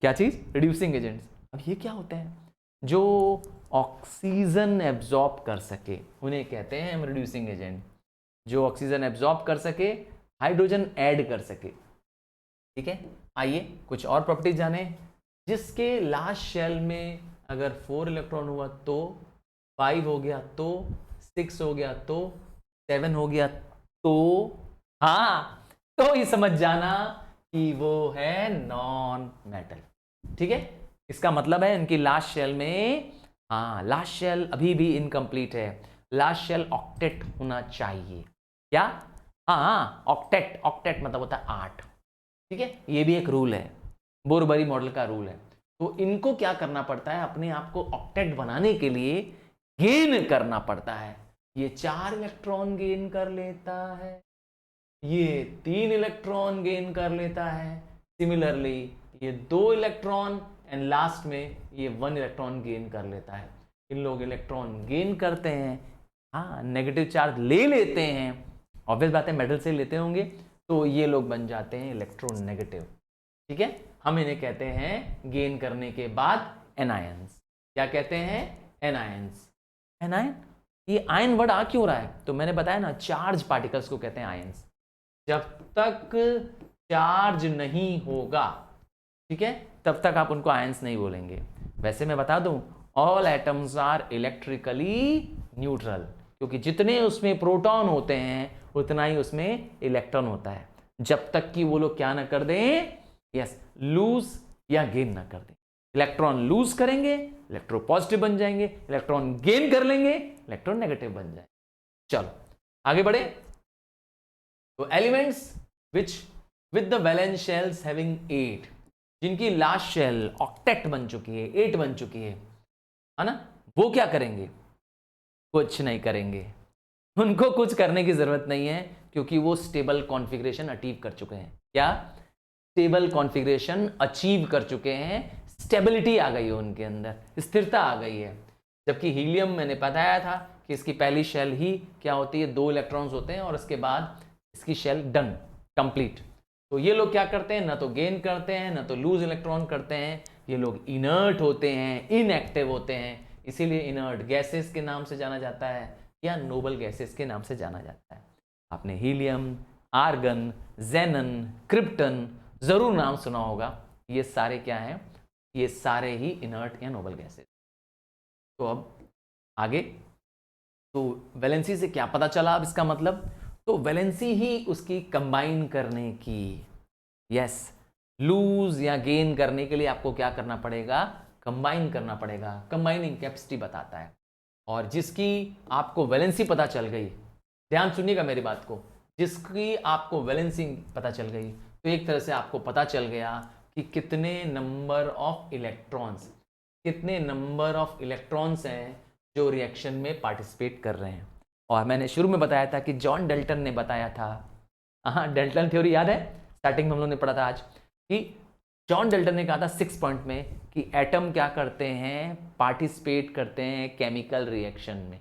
क्या चीज? Reducing agents. अब ये क्या होते हैं? जो ऑक्सीजन एब्जॉर्ब कर सके उन्हें कहते हैं हम रिड्यूसिंग एजेंट। जो ऑक्सीजन एब्जॉर्ब कर सके, हाइड्रोजन ऐड कर सके। ठीक है, आइए कुछ और प्रॉपर्टीज जाने। जिसके लास्ट शेल में अगर 4 इलेक्ट्रॉन हुआ तो, 5 हो गया तो, 6 हो गया तो, 7 हो गया तो, तो ये समझ जाना कि वो है नॉन मेटल। ठीक है, इसका मतलब है इनकी लास्ट शेल में, लास्ट शेल अभी भी इनकम्प्लीट है। लास्ट शेल ऑक्टेट होना चाहिए। क्या? ऑक्टेट। ऑक्टेट मतलब होता है 8। ठीक है, ये भी एक रूल है, बोरबरी मॉडल का रूल है। तो इनको क्या करना पड़ता है? अपने आप को ऑक्टेट बनाने के लिए गेन करना पड़ता है। ये 4 इलेक्ट्रॉन गेन कर लेता है, ये 3 इलेक्ट्रॉन गेन कर लेता है, सिमिलरली ये 2 इलेक्ट्रॉन, एंड लास्ट में ये 1 इलेक्ट्रॉन गेन कर लेता है। इन लोग इलेक्ट्रॉन गेन करते हैं, नेगेटिव चार्ज ले लेते हैं, ऑब्वियस बात है मेटल से लेते होंगे, तो ये लोग बन जाते हैं इलेक्ट्रोनेगेटिव। ठीक है, हम इन्हें कहते हैं गेन करने के बाद एनायंस। क्या कहते हैं? एनायंस। एनायन, ये आयन वर्ड आ क्यों रहा है? तो मैंने बताया ना, चार्ज पार्टिकल्स को कहते हैं आयंस। जब तक चार्ज नहीं होगा, ठीक है, तब तक आप उनको आयंस नहीं बोलेंगे। वैसे मैं बता दूं, all atoms are electrically neutral, क्योंकि जितने उसमें प्रोटॉन होते हैं उतना ही उसमें इलेक्ट्रॉन होता है, जब तक कि वो लोग क्या ना कर दें, यस, लूज या गेन ना कर दें। इलेक्ट्रॉन लूज करेंगे इलेक्ट्रोपॉजिटिव बन जाएंगे, इलेक्ट्रॉन गेन कर लेंगे इलेक्ट्रोनेगेटिव बन जाएंगे। चलो आगे बढ़े। तो elements which with the valence shells having 8, जिनकी लास्ट शेल ऑक्टेट बन चुकी है, 8 बन चुकी है ना, वो क्या करेंगे? कुछ नहीं करेंगे, उनको कुछ करने की जरूरत नहीं है, क्योंकि वो स्टेबल कॉन्फ़िगरेशन अचीव कर चुके हैं। क्या? स्टेबल कॉन्फ़िगरेशन अचीव कर चुके हैं, स्टेबिलिटी आ गई है उनके अंदर, स्थिरता आ गई है। जबकि हीलियम मैंने बताया था कि इसकी पहली शेल ही क्या होती है, 2 इलेक्ट्रॉन्स होते हैं, और उसके बाद इसकी शेल डन, कंप्लीट। तो ये लोग क्या करते हैं? ना तो गेन करते हैं ना तो लूज इलेक्ट्रॉन करते हैं। ये लोग इनर्ट होते हैं, इनएक्टिव होते हैं, इसीलिए इनर्ट गैसेस के नाम से जाना जाता है, या नोबल गैसेस के नाम से जाना जाता है। आपने हीलियम, आर्गन, जेनन, क्रिप्टन जरूर नाम सुना होगा। ये सारे क्या हैं? ये सारे ही इनर्ट या नोबल गैसेस। तो अब आगे, तो वैलेंसी से क्या पता चला? अब इसका मतलब, तो वैलेंसी ही उसकी कंबाइन करने की, यस, लूज या गेन करने के लिए आपको क्या करना पड़ेगा? कंबाइन करना पड़ेगा। कंबाइनिंग कैपेसिटी बताता है। और जिसकी आपको वैलेंसी पता चल गई, ध्यान सुनिएगा मेरी बात को, जिसकी आपको वैलेंसी पता चल गई, तो एक तरह से आपको पता चल गया कि कितने नंबर ऑफ इलेक्ट्रॉन्स हैं जो रिएक्शन में पार्टिसिपेट कर रहे हैं। और मैंने शुरू में बताया था कि जॉन डाल्टन ने बताया था, हाँ डाल्टन थ्योरी याद है, स्टार्टिंग में हम लोगों ने पढ़ा था आज, कि जॉन डाल्टन ने कहा था 6 पॉइंट में कि एटम क्या करते हैं, पार्टिसिपेट करते हैं केमिकल रिएक्शन में।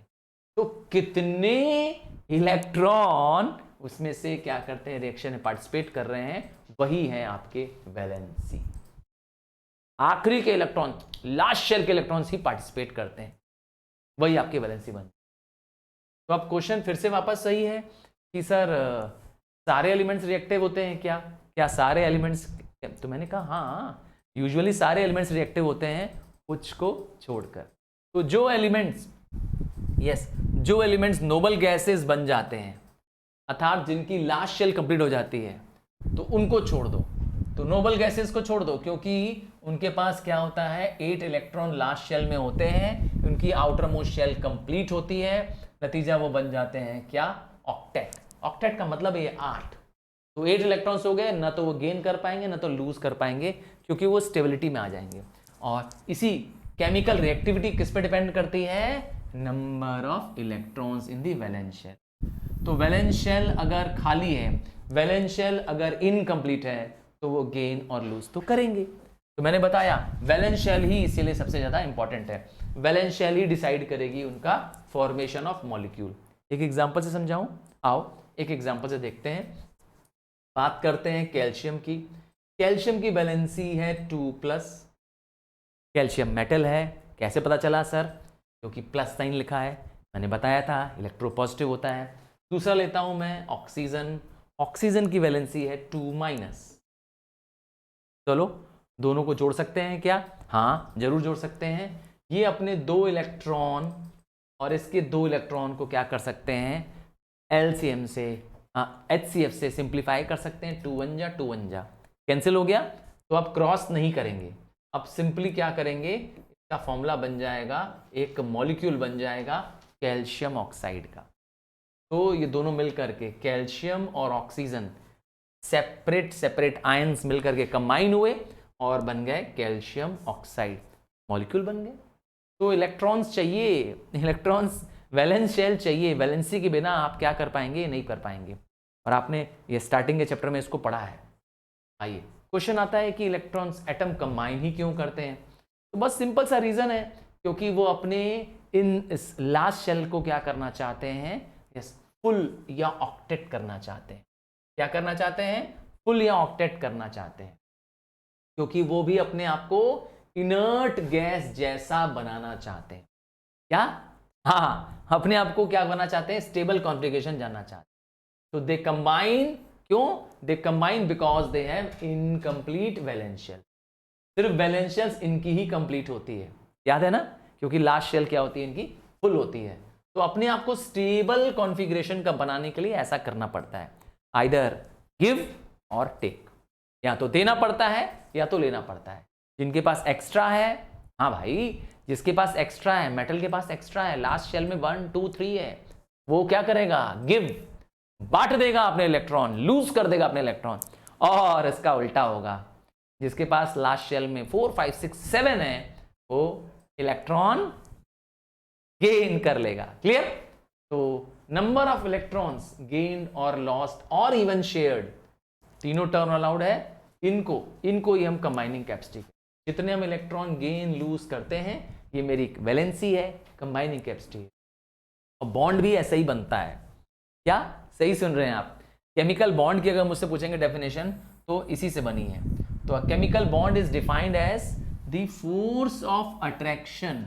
तो कितने इलेक्ट्रॉन उसमें से क्या करते हैं, रिएक्शन में पार्टिसिपेट कर रहे हैं, वही है आपके वैलेंसी। आखिरी के इलेक्ट्रॉन, लास्ट शेल के इलेक्ट्रॉन्स ही पार्टिसिपेट करते हैं, वही आपकी वैलेंसी बन। तो अब क्वेश्चन फिर से वापस सही है कि सर सारे एलिमेंट्स रिएक्टिव होते हैं क्या? क्या सारे एलिमेंट्स? तो मैंने कहा हाँ, यूजुअली सारे एलिमेंट्स रिएक्टिव होते हैं, कुछ को छोड़कर। तो जो एलिमेंट्स नोबल गैसेस बन जाते हैं, अर्थात जिनकी लास्ट शेल कंप्लीट हो जाती है, तो उनको छोड़ दो। तो नोबल गैसेस को छोड़ दो, क्योंकि उनके पास क्या होता है, 8 इलेक्ट्रॉन लास्ट शेल में होते हैं, उनकी आउटर मोस्ट शेल कंप्लीट होती है, नतीजा वो बन जाते हैं क्या, ऑक्टेट। ऑक्टेट का मतलब है 8। तो 8 इलेक्ट्रॉन्स हो गए, ना तो वो गेन कर पाएंगे ना तो लूज कर पाएंगे, क्योंकि वो स्टेबिलिटी में आ जाएंगे। और इसी केमिकल रिएक्टिविटी किस पे डिपेंड करती है, number of electrons in the valence shell. तो वैलेंस शेल अगर खाली है, वैलेंस शेल अगर इनकम्प्लीट है, तो वो गेन और लूज तो करेंगे। तो मैंने बताया वैलेंस शेल ही इसीलिए सबसे ज्यादा इंपॉर्टेंट है, वैलेंस शेल ही डिसाइड करेगी उनका फॉर्मेशन ऑफ मॉलिक्यूल। एक एग्जांपल से समझाऊं, आओ एक एग्जांपल से देखते हैं। बात करते हैं कैल्शियम की। कैल्शियम की वैलेंसी है 2+। कैल्शियम मेटल है, कैसे पता चला सर? क्योंकि प्लस साइन लिखा है, मैंने बताया था इलेक्ट्रोपॉजिटिव होता है। दूसरा लेता हूं मैं ऑक्सीजन। ऑक्सीजन की वैलेंसी है 2-। चलो दोनों को जोड़ सकते हैं क्या? हाँ जरूर जोड़ सकते हैं। ये अपने 2 इलेक्ट्रॉन और इसके 2 इलेक्ट्रॉन को क्या कर सकते हैं, एलसीएम से, HCF से सिंप्लीफाई कर सकते हैं। 2 1 2 1 कैंसिल हो गया। तो अब क्रॉस नहीं करेंगे, अब सिंपली क्या करेंगे, इसका फॉर्मूला बन जाएगा, एक मॉलिक्यूल बन जाएगा कैल्शियम ऑक्साइड का। तो ये दोनों मिल करके, कैल्शियम और ऑक्सीजन सेपरेट आयंस मिलकर के कंबाइन हुए और बन गए कैल्शियम ऑक्साइड, मॉलिक्यूल बन गए। तो इलेक्ट्रॉन्स चाहिए, इलेक्ट्रॉन्स वैलेंस शेल चाहिए, वैलेंसी के बिना आप क्या कर पाएंगे, नहीं कर पाएंगे। और आपने ये स्टार्टिंग के चैप्टर में इसको पढ़ा है। आइए क्वेश्चन आता है कि इलेक्ट्रॉन्स एटम कंबाइन ही क्यों करते हैं? तो बस सिंपल सा रीजन है, क्योंकि वो अपने इस लास्ट शेल को क्या करना चाहते हैं, फुल या ऑक्टेट करना चाहते हैं। क्या करना चाहते हैं, फुल या ऑक्टेट करना चाहते हैं, क्योंकि वो भी अपने आप को इनर्ट गैस जैसा बनाना चाहते हैं। क्या? हाँ, अपने आप को क्या बनाना चाहते हैं, स्टेबल कॉन्फ़िगरेशन जानना चाहते हैं। तो दे कंबाइन, क्यों? They combine because they have incomplete valence shell. सिर्फ वैलेंस शेल्स इनकी ही कंप्लीट होती है, याद है ना, क्योंकि लास्ट शेल क्या होती है, इनकी फुल होती है। तो अपने आप को स्टेबल कॉन्फ़िगरेशन का बनाने के लिए ऐसा करना पड़ता है, आइदर गिव और टेक, या तो देना पड़ता है या तो लेना पड़ता है। जिनके पास एक्स्ट्रा है, हाँ भाई जिसके पास एक्स्ट्रा है, मेटल के पास एक्स्ट्रा है, लास्ट शेल में 1 2 3 है, वो क्या करेगा, गिव, बांट देगा अपने इलेक्ट्रॉन, लूज कर देगा अपने इलेक्ट्रॉन। और इसका उल्टा होगा, जिसके पास लास्ट शेल में 4 5 6 7 है, वो इलेक्ट्रॉन गेन कर लेगा। क्लियर? तो नंबर ऑफ इलेक्ट्रॉन्स गेन्ड और लॉस्ट और इवन शेयर्ड, तीनों टर्म अलाउड है। इनको ही हम कंबाइनिंग कैपेसिटी, जितने हम इलेक्ट्रॉन गेन लूज करते हैं, ये मेरी वैलेंसी है, कंबाइनिंग कैपेसिटी। और बॉन्ड भी ऐसा ही बनता है। क्या सही सुन रहे हैं आप? केमिकल बॉन्ड की अगर मुझसे पूछेंगे डेफिनेशन, तो इसी से बनी है। तो chemical bond is defined as the force of attraction.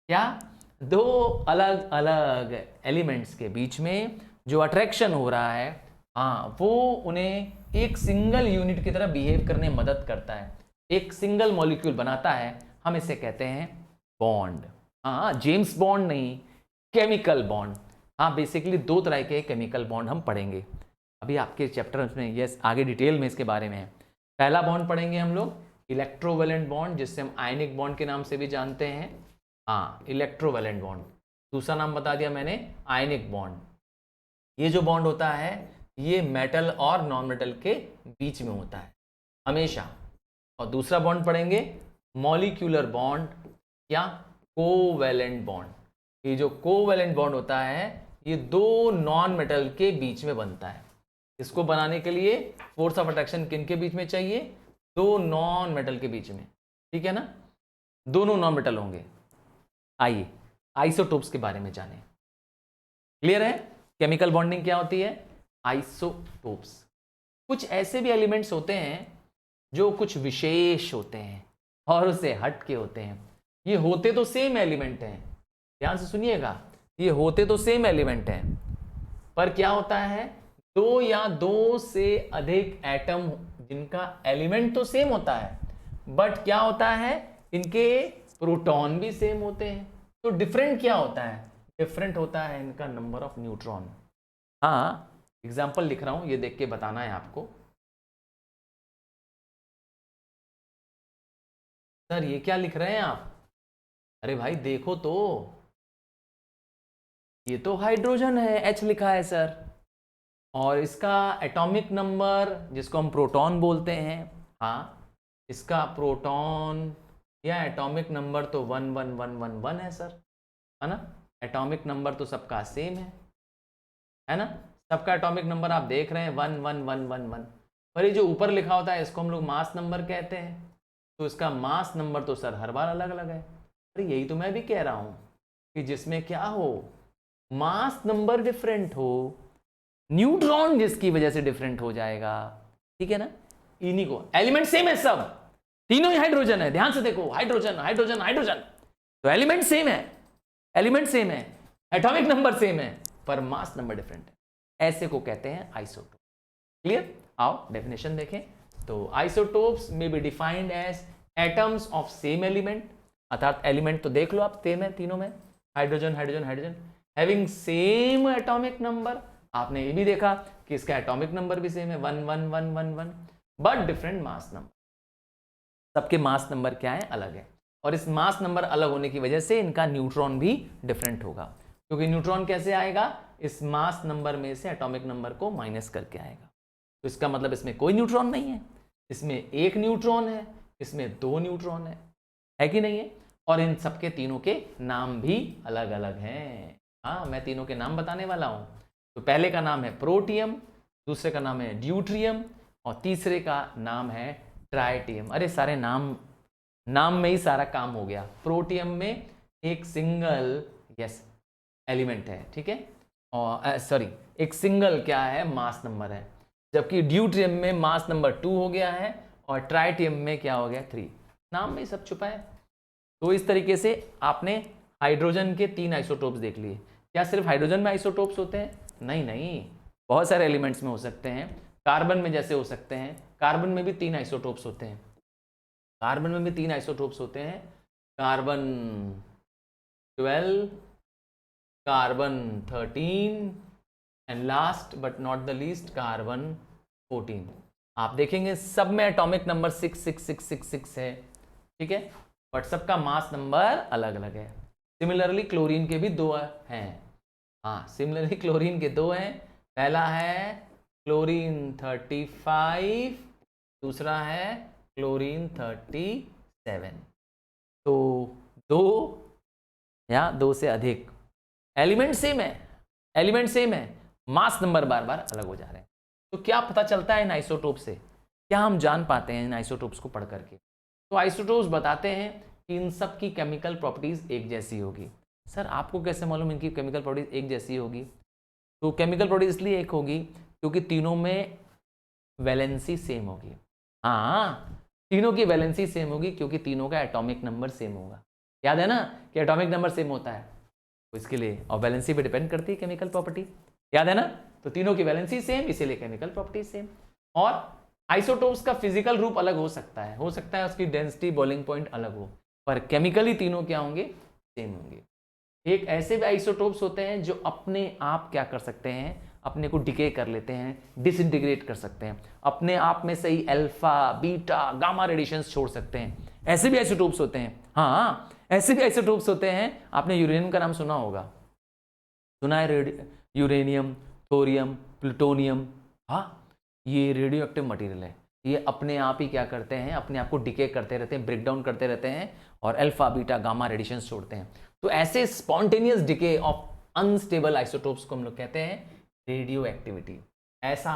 क्या? 2 अलग अलग एलिमेंट्स के बीच में जो अट्रैक्शन हो रहा है, हाँ, वो उन्हें एक सिंगल यूनिट की तरह बिहेव करने में मदद करता है, एक सिंगल मॉलिक्यूल बनाता है। हम इसे कहते हैं बॉन्ड। हाँ, जेम्स बॉन्ड नहीं, केमिकल बॉन्ड। हाँ, बेसिकली 2 तरह के केमिकल बॉन्ड हम पढ़ेंगे अभी आपके चैप्टर में, यस आगे डिटेल में इसके बारे में है। पहला बॉन्ड पढ़ेंगे हम लोग इलेक्ट्रोवैलेंट बॉन्ड, जिससे हम आयनिक बॉन्ड के नाम से भी जानते हैं। हाँ, इलेक्ट्रोवैलेंट बॉन्ड। दूसरा नाम बता दिया मैंने, आयनिक बॉन्ड। ये जो बॉन्ड होता है ये मेटल और नॉन मेटल के बीच में होता है हमेशा। और दूसरा बॉन्ड पढ़ेंगे मॉलिक्यूलर बॉन्ड या कोवैलेंट बॉन्ड। ये जो कोवैलेंट बॉन्ड होता है ये दो नॉन मेटल के बीच में बनता है। इसको बनाने के लिए फोर्स ऑफ अट्रैक्शन किन के बीच में चाहिए? दो नॉन मेटल के बीच में, ठीक है ना, दोनों नॉन मेटल होंगे। आइए आइसोटोप्स के बारे में जानें। क्लियर है केमिकल बॉन्डिंग क्या होती है? आइसोटोप्स। कुछ ऐसे भी एलिमेंट्स होते हैं जो कुछ विशेष होते हैं और उससे हट के होते हैं। ये होते तो सेम एलिमेंट हैं, ध्यान से सुनिएगा, ये होते तो सेम एलिमेंट हैं, पर क्या होता है, दो या दो से अधिक एटम जिनका एलिमेंट तो सेम होता है बट क्या होता है, इनके प्रोटॉन भी सेम होते हैं। तो डिफरेंट क्या होता है? डिफरेंट होता है इनका नंबर ऑफ न्यूट्रॉन। हाँ, एग्जाम्पल लिख रहा हूं, ये देख के बताना है आपको। सर ये क्या लिख रहे हैं आप? अरे भाई देखो तो, ये तो हाइड्रोजन है, H लिखा है सर, और इसका एटॉमिक नंबर जिसको हम प्रोटॉन बोलते हैं, हाँ इसका प्रोटॉन या एटॉमिक नंबर तो 11111 है सर, है ना। एटॉमिक नंबर तो सबका सेम है ना, सबका एटॉमिक नंबर आप देख रहे हैं 11111। पर ये जो ऊपर लिखा होता है इसको हम लोग मास नंबर कहते हैं, तो इसका मास नंबर तो सर हर बार अलग अलग है। अरे यही तो मैं भी कह रहा हूँ कि जिसमें क्या हो, मास नंबर डिफरेंट हो, न्यूट्रॉन जिसकी वजह से डिफरेंट हो जाएगा, ठीक है ना। इन्हीं को एलिमेंट सेम है, सब तीनों ही हाइड्रोजन है, ध्यान से देखो, हाइड्रोजन हाइड्रोजन हाइड्रोजन, तो एलिमेंट सेम है, एलिमेंट सेम है, एटॉमिक नंबर सेम है, पर मास नंबर डिफरेंट है। ऐसे को कहते हैं आइसोटोप। क्लियर? आओ डेफिनेशन देखें। तो आइसोटोप्स में be defined as atoms of same element, अर्थात एलिमेंट तो देख लो आप सेम है तीनों में, hydrogen hydrogen hydrogen, having same atomic number. आपने ये भी देखा कि इसका एटॉमिक नंबर भी सेम है 11111, बट डिफरेंट मास नंबर। सबके मास नंबर क्या है? अलग है, और इस मास नंबर अलग होने की वजह से इनका न्यूट्रॉन भी डिफरेंट होगा, क्योंकि न्यूट्रॉन कैसे आएगा? इस मास नंबर में से एटॉमिक नंबर को माइनस करके आएगा। तो इसका मतलब इसमें कोई न्यूट्रॉन नहीं है, इसमें एक न्यूट्रॉन है, इसमें दो न्यूट्रॉन है कि नहीं है? और इन सबके तीनों के नाम भी अलग अलग हैं। हाँ, मैं तीनों के नाम बताने वाला हूं। तो पहले का नाम है प्रोटियम, दूसरे का नाम है ड्यूट्रियम, और तीसरे का नाम है ट्राइटियम। अरे सारे नाम में ही सारा काम हो गया। प्रोटियम में एक सिंगल एलिमेंट है, ठीक है, और सॉरी एक सिंगल क्या है? मास नंबर है, जबकि ड्यूट्रियम में मास नंबर 2 हो गया है, और ट्राइटियम में क्या हो गया? 3। नाम में सब छुपा है। तो इस तरीके से आपने हाइड्रोजन के 3 आइसोटोप्स देख लिए। क्या सिर्फ हाइड्रोजन में आइसोटोप्स होते हैं? नहीं नहीं, बहुत सारे एलिमेंट्स में हो सकते हैं। कार्बन में जैसे हो सकते हैं, कार्बन में भी 3 आइसोटोप्स होते हैं, कार्बन में भी 3 आइसोटोप्स होते हैं, carbon 12, carbon 13 and last but not the least carbon 14। आप देखेंगे सब में एटॉमिक नंबर 66666 है, ठीक है, बट सबका मास नंबर अलग अलग है। सिमिलरली क्लोरीन के भी 2 हैं। हाँ, सिमिलरली क्लोरीन के 2 हैं। पहला है क्लोरीन 35, दूसरा है क्लोरीन 37। तो 2 या 2 से अधिक एलिमेंट सेम है, एलिमेंट सेम है, मास नंबर बार बार अलग हो जा रहे हैं। तो क्या पता चलता है इन आइसोटोप से? क्या हम जान पाते हैं इन आइसोटोप्स को पढ़ करके? तो आइसोटोप्स बताते हैं कि इन सब की केमिकल प्रॉपर्टीज एक जैसी होगी। सर आपको कैसे मालूम इनकी केमिकल प्रॉपर्टीज एक जैसी होगी? तो केमिकल प्रॉपर्टीज इसलिए एक होगी क्योंकि तीनों में वैलेंसी सेम होगी। हाँ, तीनों की वैलेंसी सेम होगी क्योंकि तीनों का एटॉमिक नंबर सेम होगा। याद है ना कि एटॉमिक नंबर सेम होता है, तो इसके लिए, और वैलेंसी पे डिपेंड करती है केमिकल प्रॉपर्टी, याद है ना। तो तीनों की वैलेंसी सेम, इसीलिए केमिकल प्रॉपर्टी सेम। और आइसोटोप्स का फिजिकल रूप अलग हो सकता है उसकी डेंसिटी, बॉइलिंग पॉइंट अलग हो, पर केमिकली तीनों क्या होंगे? सेम होंगे। एक ऐसे भी आइसोटोप्स होते हैं जो अपने आप क्या कर सकते हैं? अपने को डिके कर लेते हैं, डिसइंटीग्रेट कर सकते हैं, अपने आप में से ही अल्फा, बीटा, गामा रेडिएशंस छोड़ सकते हैं। ऐसे भी आइसोटोप्स होते हैं। हाँ, ऐसे भी आइसोटोप्स होते हैं। आपने यूरेनियम का नाम सुना होगा, सुना है? यूरेनियम, थोरियम, प्लूटोनियम, हाँ, ये रेडियो एक्टिव मटीरियल है, ये अपने आप ही क्या करते हैं, अपने आप को डिके करते रहते हैं, ब्रेक डाउन करते रहते हैं और अल्फा बीटा गामा रेडिएशन छोड़ते हैं। तो ऐसे spontaneous decay of unstable isotopes को हम लोग कहते हैं रेडियो एक्टिविटी। ऐसा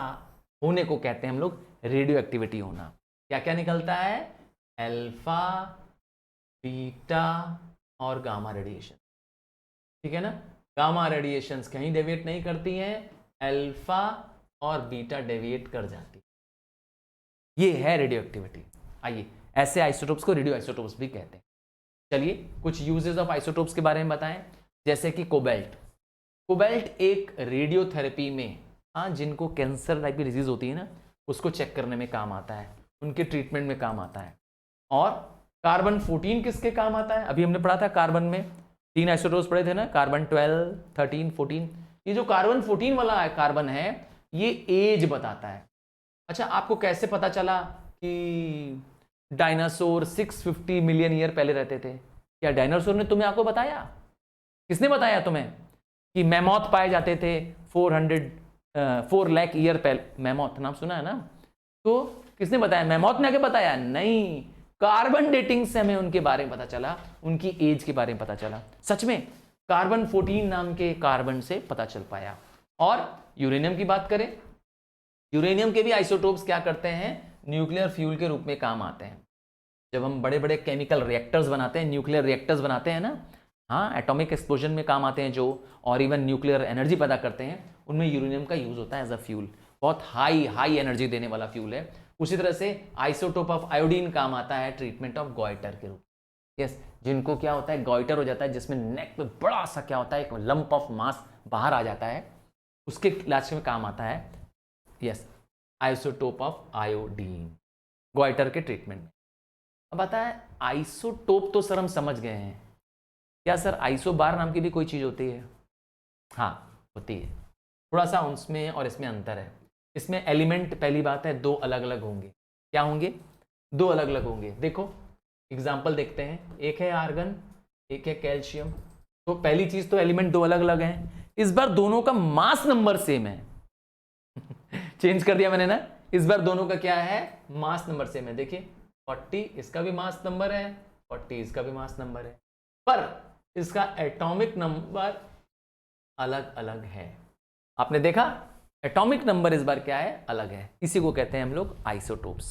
होने को कहते हैं हम लोग रेडियो एक्टिविटी होना। क्या क्या निकलता है, अल्फा बीटा और गामा रेडिएशन, ठीक है ना। गामा रेडिएशंस कहीं डेविएट नहीं करती हैं, अल्फा और बीटा डेविएट कर जाती, ये है रेडियो एक्टिविटी। आइए, ऐसे आइसोटोप्स को रेडियो आइसोटोप्स भी कहते हैं। चलिए कुछ यूजेस ऑफ आइसोटोप्स के बारे में बताएं, जैसे कि कोबाल्ट। कोबाल्ट एक रेडियोथेरेपी में, हाँ, जिनको कैंसर टाइप की डिजीज होती है ना, उसको चेक करने में काम आता है, उनके ट्रीटमेंट में काम आता है। और कार्बन 14 किसके काम आता है, अभी हमने पढ़ा था कार्बन में 3 आइसोटोप्स पढ़े थे ना, कार्बन 12, 13, 14। ये जो कार्बन 14 वाला कार्बन है, ये एज बताता है। अच्छा, आपको कैसे पता चला कि डायनासोर 650 मिलियन ईयर पहले रहते थे? क्या डायनासोर ने तुम्हें, आपको बताया? किसने बताया तुम्हें कि मैमोथ पाए जाते थे 4 लाख ईयर पहले? मैमोथ नाम सुना है ना? तो किसने बताया? मैमोथ ने आगे बताया? नहीं, कार्बन डेटिंग से हमें उनके बारे में पता चला, उनकी एज के बारे में पता चला। सच में कार्बन 14 नाम के कार्बन से पता चल पाया। और यूरेनियम की बात करें, यूरेनियम के भी आइसोटोप्स क्या करते हैं, न्यूक्लियर फ्यूल के रूप में काम आते हैं। जब हम बड़े बड़े केमिकल रिएक्टर्स बनाते हैं, न्यूक्लियर रिएक्टर्स बनाते हैं ना, हाँ, एटॉमिक एक्सप्लोजन में काम आते हैं जो, और इवन न्यूक्लियर एनर्जी पैदा करते हैं, उनमें यूरेनियम का यूज होता है एज अ फ्यूल। बहुत हाई एनर्जी देने वाला फ्यूल है। उसी तरह से आइसोटोप ऑफ आयोडीन काम आता है ट्रीटमेंट ऑफ गॉइटर के रूप में। यस, जिनको क्या होता है, गॉइटर हो जाता है, जिसमें नेक पे बड़ा सा क्या होता है, एक लंप ऑफ मास बाहर आ जाता है, उसके इलाज में काम आता है, yes, isotope of iodine, goitre के ट्रीटमेंट में। अब आता है आइसोटोप, तो सर हम समझ गए हैं। क्या सर आइसोबार नाम की भी कोई चीज होती है? हाँ, होती है। थोड़ा सा उसमें और इसमें अंतर है। इसमें एलिमेंट, पहली बात है, 2 अलग अलग होंगे। क्या होंगे? 2 अलग अलग होंगे। देखो एग्जाम्पल देखते हैं, एक है आर्गन, एक है कैल्शियम। तो पहली चीज तो एलिमेंट 2 अलग अलग हैं। इस बार दोनों का मास नंबर सेम है। चेंज कर दिया मैंने ना, इस बार दोनों का क्या है, मास नंबर सेम है। देखिए 40 इसका भी मास नंबर है, 40 इसका भी मास नंबर है, पर इसका एटॉमिक नंबर अलग अलग है। आपने देखा, एटॉमिक नंबर इस बार क्या है, अलग है। इसी को कहते हैं हम लोग आइसोटोप्स।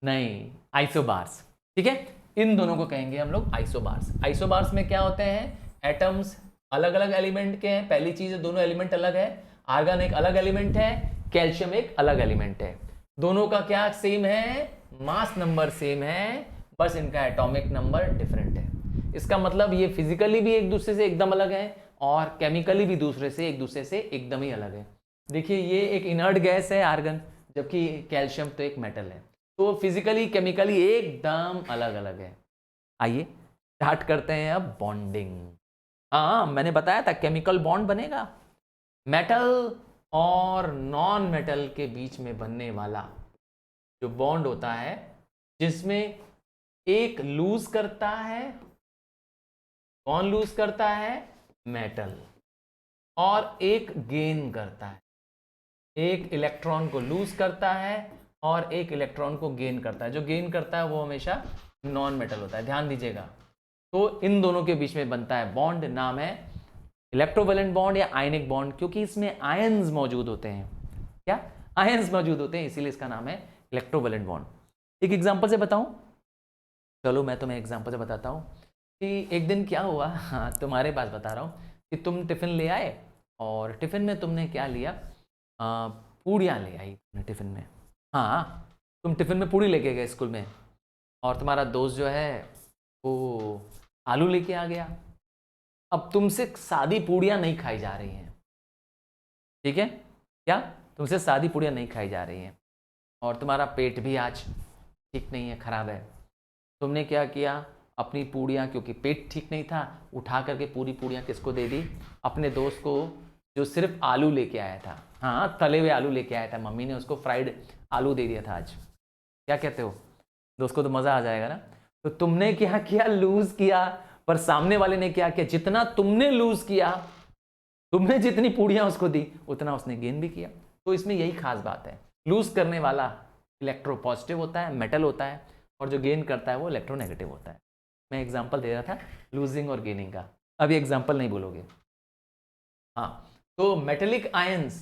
नहीं, आइसोबार्स, ठीक है। इन दोनों को कहेंगे हम लोग आइसोबार्स। आइसोबार्स में क्या होते हैं, एटम्स अलग अलग एलिमेंट के हैं। पहली चीज है, दोनों एलिमेंट अलग है। आर्गन एक अलग एलिमेंट है, कैल्शियम एक अलग एलिमेंट है। दोनों का क्या सेम है, मास नंबर सेम है, बस इनका एटॉमिक नंबर डिफरेंट है। इसका मतलब ये फिजिकली भी एक दूसरे से एकदम अलग है और केमिकली भी दूसरे से एकदम ही अलग है। देखिए ये एक इनर्ट गैस है आर्गन, जबकि कैल्शियम तो एक मेटल है। तो फिजिकली केमिकली एकदम अलग अलग है। आइए स्टार्ट करते हैं अब बॉन्डिंग। हाँ, मैंने बताया था केमिकल बॉन्ड बनेगा। मेटल और नॉन मेटल के बीच में बनने वाला जो बॉन्ड होता है, जिसमें एक लूज करता है, कौन लूज करता है, मेटल, और एक गेन करता है। एक इलेक्ट्रॉन को लूज करता है और एक इलेक्ट्रॉन को गेन करता है। जो गेन करता है वो हमेशा नॉन मेटल होता है, ध्यान दीजिएगा। तो इन दोनों के बीच में बनता है बॉन्ड, नाम है इलेक्ट्रोवैलेंट बॉन्ड या आयनिक बॉन्ड, क्योंकि इसमें आयन्स मौजूद होते हैं। क्या? आयन्स मौजूद होते हैं, इसीलिए इसका नाम है इलेक्ट्रोवैलेंट बॉन्ड। एक एग्जांपल से बताऊं, चलो मैं तुम्हें एग्जांपल से बताता हूं कि एक दिन क्या हुआ। हाँ, तुम्हारे पास बता रहा हूं कि तुम टिफिन ले आए और टिफिन में तुमने क्या लिया, पूड़ियाँ ले आई तुमने टिफिन में। हाँ, तुम टिफिन में पूड़ी लेके गए स्कूल में, और तुम्हारा दोस्त जो है वो आलू लेके आ गया। अब तुमसे सादी पूड़ियाँ नहीं खाई जा रही हैं, ठीक है? क्या? तुमसे सादी पूड़ियाँ नहीं खाई जा रही हैं, और तुम्हारा पेट भी आज ठीक नहीं है, खराब है। तुमने क्या किया, अपनी पूड़ियाँ, क्योंकि पेट ठीक नहीं था, उठा करके पूरी पूड़ियाँ किसको दे दी? अपने दोस्त को, जो सिर्फ आलू लेके आया था। हाँ, तले हुए आलू लेके आया था, मम्मी ने उसको फ्राइड आलू दे दिया था आज। क्या कहते हो? दोस्त को तो मज़ा आ जाएगा ना। तो तुमने क्या किया, लूज किया, पर सामने वाले ने क्या किया, जितना तुमने लूज किया तुमने जितनी पूड़ियां उसको दी उतना उसने गेन भी किया। तो इसमें यही खास बात है, लूज करने वाला इलेक्ट्रो पॉजिटिव होता है, मेटल होता है, और जो गेन करता है वो इलेक्ट्रोनेगेटिव होता है। मैं एग्जांपल दे रहा था लूजिंग और गेनिंग का, अभी एग्जांपल नहीं बोलोगे। हाँ, तो metallic ions,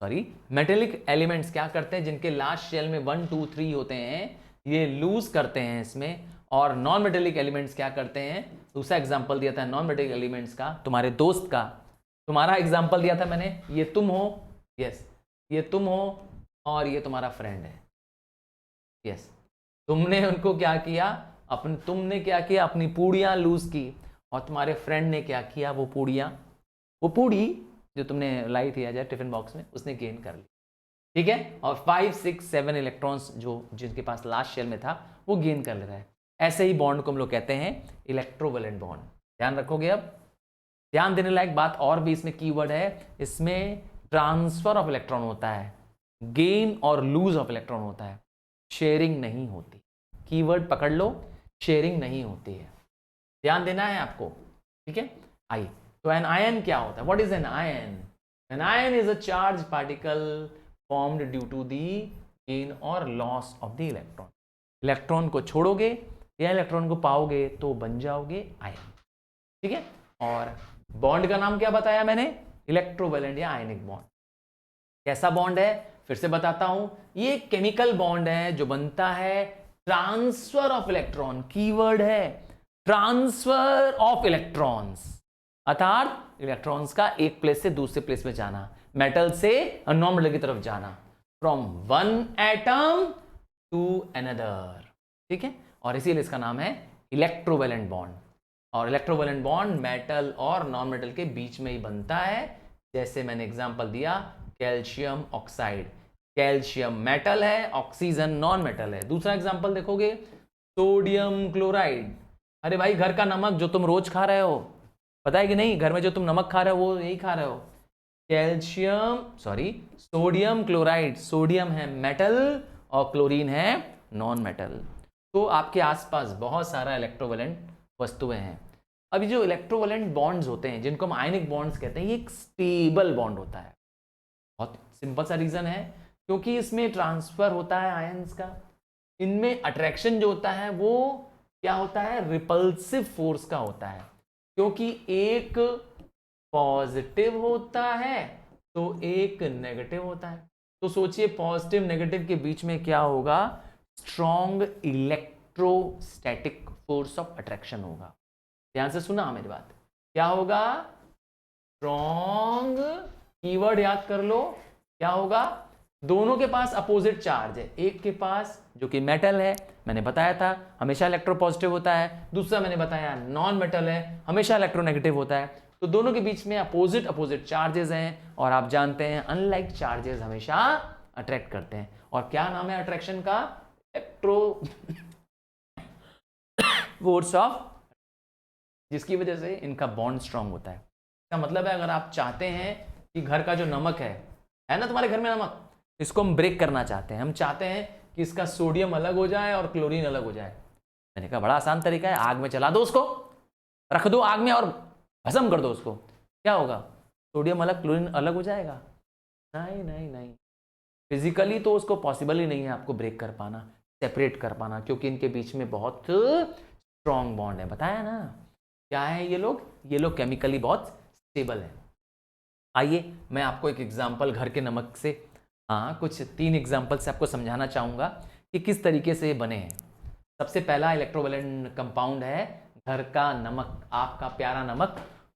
sorry metallic elements क्या करते हैं, जिनके लास्ट शेल में 1 2 3 होते हैं, ये लूज करते हैं इसमें। और नॉन मेटेलिक एलिमेंट्स क्या करते हैं, दूसरा एग्जांपल दिया था नॉन मेटेलिक एलिमेंट्स का, तुम्हारे दोस्त का, तुम्हारा एग्जांपल दिया था मैंने, ये तुम हो, यस ये तुम हो, और ये तुम्हारा फ्रेंड है, यस। तुमने उनको क्या किया, तुमने क्या किया, अपनी पूड़ियां लूज की, और तुम्हारे फ्रेंड ने क्या किया, वो पूड़ी जो तुमने लाई थी आज टिफिन बॉक्स में, उसने गेन कर ली, ठीक है। और 5 6 7 इलेक्ट्रॉन्स जो जिनके पास लास्ट शेल में था वो गेन कर ले रहा है। ऐसे ही बॉन्ड को हम लोग कहते हैं इलेक्ट्रोवैलेंट बॉन्ड। ध्यान रखोगे। अब ध्यान देने लायक बात और भी इसमें कीवर्ड है, इसमें ट्रांसफर ऑफ इलेक्ट्रॉन होता है, गेन और लूज ऑफ इलेक्ट्रॉन होता है, शेयरिंग नहीं होती। कीवर्ड पकड़ लो, शेयरिंग नहीं होती है, ध्यान देना है आपको, ठीक है। आइए, तो एन आयन क्या होता है, what is an ion? An ion is a charge particle formed due to the gain or loss of the electron. Electron को छोड़ोगे या इलेक्ट्रॉन को पाओगे तो बन जाओगे आयन, ठीक है। और बॉन्ड का नाम क्या बताया मैंने, इलेक्ट्रोवैलेंट या आयनिक बॉन्ड। कैसा बॉन्ड है, फिर से बताता हूं, ये केमिकल बॉन्ड है जो बनता है ट्रांसफर ऑफ इलेक्ट्रॉन, कीवर्ड है ट्रांसफर ऑफ इलेक्ट्रॉन्स, अर्थात इलेक्ट्रॉन्स का एक प्लेस से दूसरे प्लेस में जाना, मेटल से नॉन मेटल की तरफ जाना, from one atom to another, ठीक है। और इसीलिए इसका नाम है इलेक्ट्रोवैलेंट बॉन्ड। और इलेक्ट्रोवैलेंट बॉन्ड मेटल और नॉन मेटल के बीच में ही बनता है, जैसे मैंने एग्जांपल दिया कैल्शियम ऑक्साइड, कैल्शियम मेटल है, ऑक्सीजन नॉन मेटल है। दूसरा एग्जांपल देखोगे सोडियम क्लोराइड, अरे भाई घर का नमक जो तुम रोज खा रहे हो, पता है कि नहीं, घर में जो तुम नमक खा रहे हो वो यही खा रहे हो, सोडियम क्लोराइड, सोडियम है मेटल और क्लोरीन है नॉन मेटल। तो आपके आसपास बहुत सारा इलेक्ट्रोवैलेंट वस्तुएं हैं। अभी जो इलेक्ट्रोवैलेंट बॉन्ड्स होते हैं जिनको हम आयनिक बॉन्ड्स कहते हैं, ये एक स्टेबल बॉन्ड होता है। बहुत सिंपल सा रीजन है, क्योंकि इसमें ट्रांसफर होता है आयंस का, इनमें अट्रैक्शन जो होता है वो क्या होता है, रिपल्सिव फोर्स का होता है, क्योंकि एक पॉजिटिव होता है तो एक नेगेटिव होता है। तो सोचिए पॉजिटिव नेगेटिव के बीच में क्या होगा, strong electrostatic force of attraction होगा। ध्यान से सुना मेरी बात, क्या होगा, स्ट्रॉन्ग, कीवर्ड याद कर लो, क्या होगा, दोनों के पास अपोजिट चार्ज है, एक के पास जो कि मेटल है, मैंने बताया था हमेशा इलेक्ट्रोपॉजिटिव होता है, दूसरा मैंने बताया नॉन मेटल है, हमेशा इलेक्ट्रोनेगेटिव होता है। तो दोनों के बीच में अपोजिट चार्जेस हैं, और आप जानते हैं अनलाइक चार्जेस हमेशा अट्रैक्ट करते हैं। और क्या नाम है अट्रैक्शन का, इलेक्ट्रो फोर्स ऑफ, जिसकी वजह से इनका बॉन्ड स्ट्रांग होता है। इसका मतलब है अगर आप चाहते हैं कि घर का जो नमक है ना तुम्हारे घर में नमक, इसको हम ब्रेक करना चाहते हैं, हम चाहते हैं कि इसका सोडियम अलग हो जाए और क्लोरीन अलग हो जाए। मैंने कहा बड़ा आसान तरीका है, आग में चला दो उसको, रख दो आग में और भस्म कर दो उसको, क्या होगा, सोडियम अलग क्लोरीन अलग हो जाएगा? नहीं नहीं नहीं, फिजिकली तो उसको पॉसिबल ही नहीं है आपको ब्रेक कर पाना, सेपरेट कर पाना, क्योंकि इनके बीच में बहुत स्ट्रॉन्ग बॉन्ड है। बताया ना क्या है ये लोग केमिकली बहुत स्टेबल है। आइए मैं आपको एक एग्जांपल घर के नमक से, कुछ 3 एग्जांपल से आपको समझाना चाहूँगा कि किस तरीके से ये बने हैं। सबसे पहला इलेक्ट्रोवैलेंट कंपाउंड है घर का नमक, आपका प्यारा नमक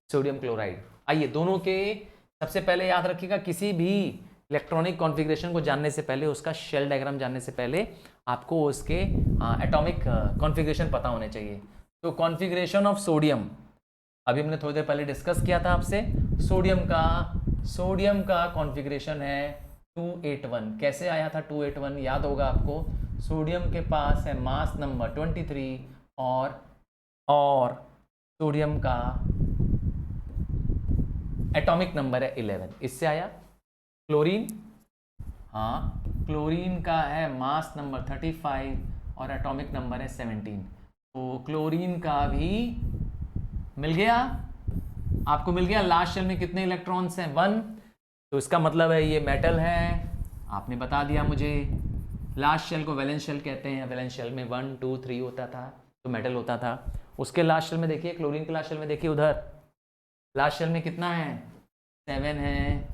सोडियम क्लोराइड। आइए दोनों के, सबसे पहले याद रखिएगा किसी भी इलेक्ट्रॉनिक कॉन्फ़िगरेशन को जानने से पहले, उसका शेल डायग्राम जानने से पहले आपको उसके एटॉमिक कॉन्फ़िगरेशन पता होने चाहिए। तो कॉन्फ़िगरेशन ऑफ सोडियम, अभी हमने थोड़ी देर पहले डिस्कस किया था आपसे, सोडियम का कॉन्फ़िगरेशन है 281। कैसे आया था 281, याद होगा आपको, सोडियम के पास है मास नंबर 23 और सोडियम का एटॉमिक नंबर है 11, इससे आया। क्लोरीन, क्लोरीन का है मास नंबर 35 और एटॉमिक नंबर है 17। तो क्लोरीन का भी मिल गया, आपको मिल गया लास्ट शेल में कितने इलेक्ट्रॉन्स हैं 1, तो इसका मतलब है ये मेटल है, आपने बता दिया मुझे। लास्ट शेल को वैलेंस शेल कहते हैं, वैलेंस शेल में 1 2 3 होता था तो मेटल होता था। उसके लास्ट शेल में देखिए, क्लोरीन के लास्ट शेल में देखिए, उधर लास्ट शेल में कितना है 7 है,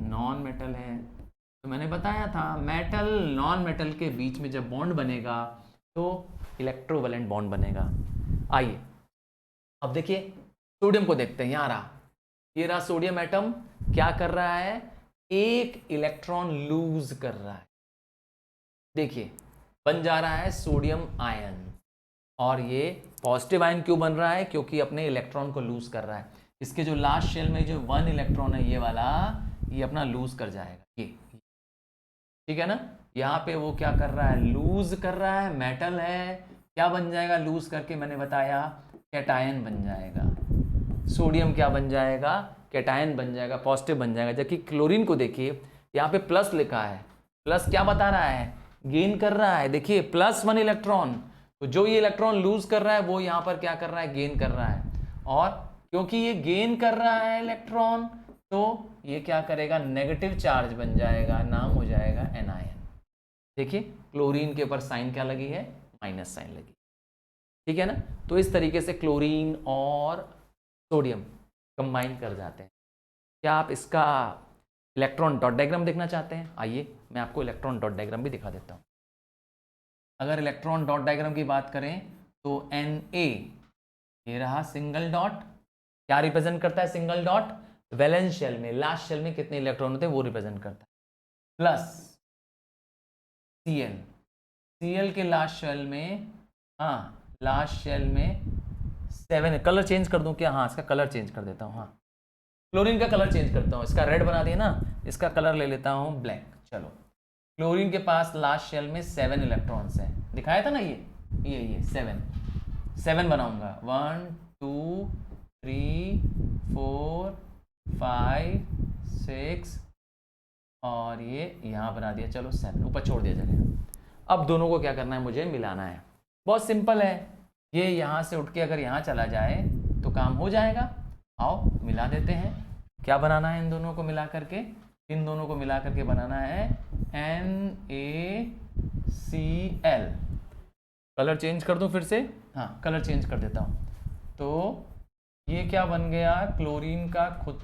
नॉन मेटल है। तो मैंने बताया था मेटल नॉन मेटल के बीच में जब बॉन्ड बनेगा तो इलेक्ट्रोवैलेंट बॉन्ड बनेगा। आइए अब देखिए सोडियम को देखते हैं, यहाँ रहा, ये रहा सोडियम एटम, क्या कर रहा है, एक इलेक्ट्रॉन लूज कर रहा है। देखिए बन जा रहा है सोडियम आयन, और ये पॉजिटिव आयन क्यों बन रहा है, क्योंकि अपने इलेक्ट्रॉन को लूज कर रहा है। इसके जो लास्ट शेल में जो 1 इलेक्ट्रॉन है ये वाला, ये अपना लूज कर जाएगा, ये ठीक है ना। यहाँ पे वो क्या कर रहा है, लूज कर रहा है, मेटल है, क्या बन जाएगा लूज करके, मैंने बताया कैटायन बन जाएगा। सोडियम क्या बन जाएगा, कैटायन बन जाएगा, पॉजिटिव बन जाएगा। जबकि क्लोरीन को देखिए, यहाँ पे प्लस लिखा है, प्लस क्या बता रहा है, गेन कर रहा है। देखिए +1 इलेक्ट्रॉन, तो जो ये इलेक्ट्रॉन लूज कर रहा है वो यहाँ पर क्या कर रहा है, गेन कर रहा है। और क्योंकि ये गेन कर रहा है इलेक्ट्रॉन, तो ये क्या करेगा, नेगेटिव चार्ज बन जाएगा, नाम हो जाएगा एनायन। देखिए क्लोरीन के ऊपर साइन क्या लगी है, माइनस साइन लगी, ठीक है ना। तो इस तरीके से क्लोरीन और सोडियम कंबाइन कर जाते हैं। क्या आप इसका इलेक्ट्रॉन डॉट डायग्राम देखना चाहते हैं? आइए मैं आपको इलेक्ट्रॉन डॉट डायग्राम भी दिखा देता हूँ। अगर इलेक्ट्रॉन डॉट डायग्राम की बात करें तो Na, ये रहा सिंगल डॉट, क्या रिप्रेजेंट करता है सिंगल डॉट, वैलेंस शेल में लास्ट शेल में कितने इलेक्ट्रॉन होते हैं वो रिप्रेजेंट करता है। प्लस Cl के लास्ट शेल में, हाँ लास्ट शेल में 7, कलर चेंज कर दूं क्या, हाँ इसका कलर चेंज कर देता हूँ, हाँ क्लोरीन का कलर चेंज करता हूँ, इसका रेड बना दिया ना, इसका कलर ले लेता हूँ ब्लैक। चलो क्लोरीन के पास लास्ट शेल में 7 इलेक्ट्रॉन्स हैं, दिखाया था ना ये 7 बनाऊंगा, 1 2 3 4 5 6 और ये यहाँ बना दिया, चलो 7 ऊपर छोड़ दिया जगह। अब दोनों को क्या करना है, मुझे मिलाना है। बहुत सिंपल है, ये यहाँ से उठ के अगर यहाँ चला जाए तो काम हो जाएगा। आओ मिला देते हैं। क्या बनाना है इन दोनों को मिला करके, इन दोनों को मिला करके बनाना है NaCl। कलर चेंज कर दूं फिर से, हाँ कलर चेंज कर देता हूँ। तो ये क्या बन गया, क्लोरीन का खुद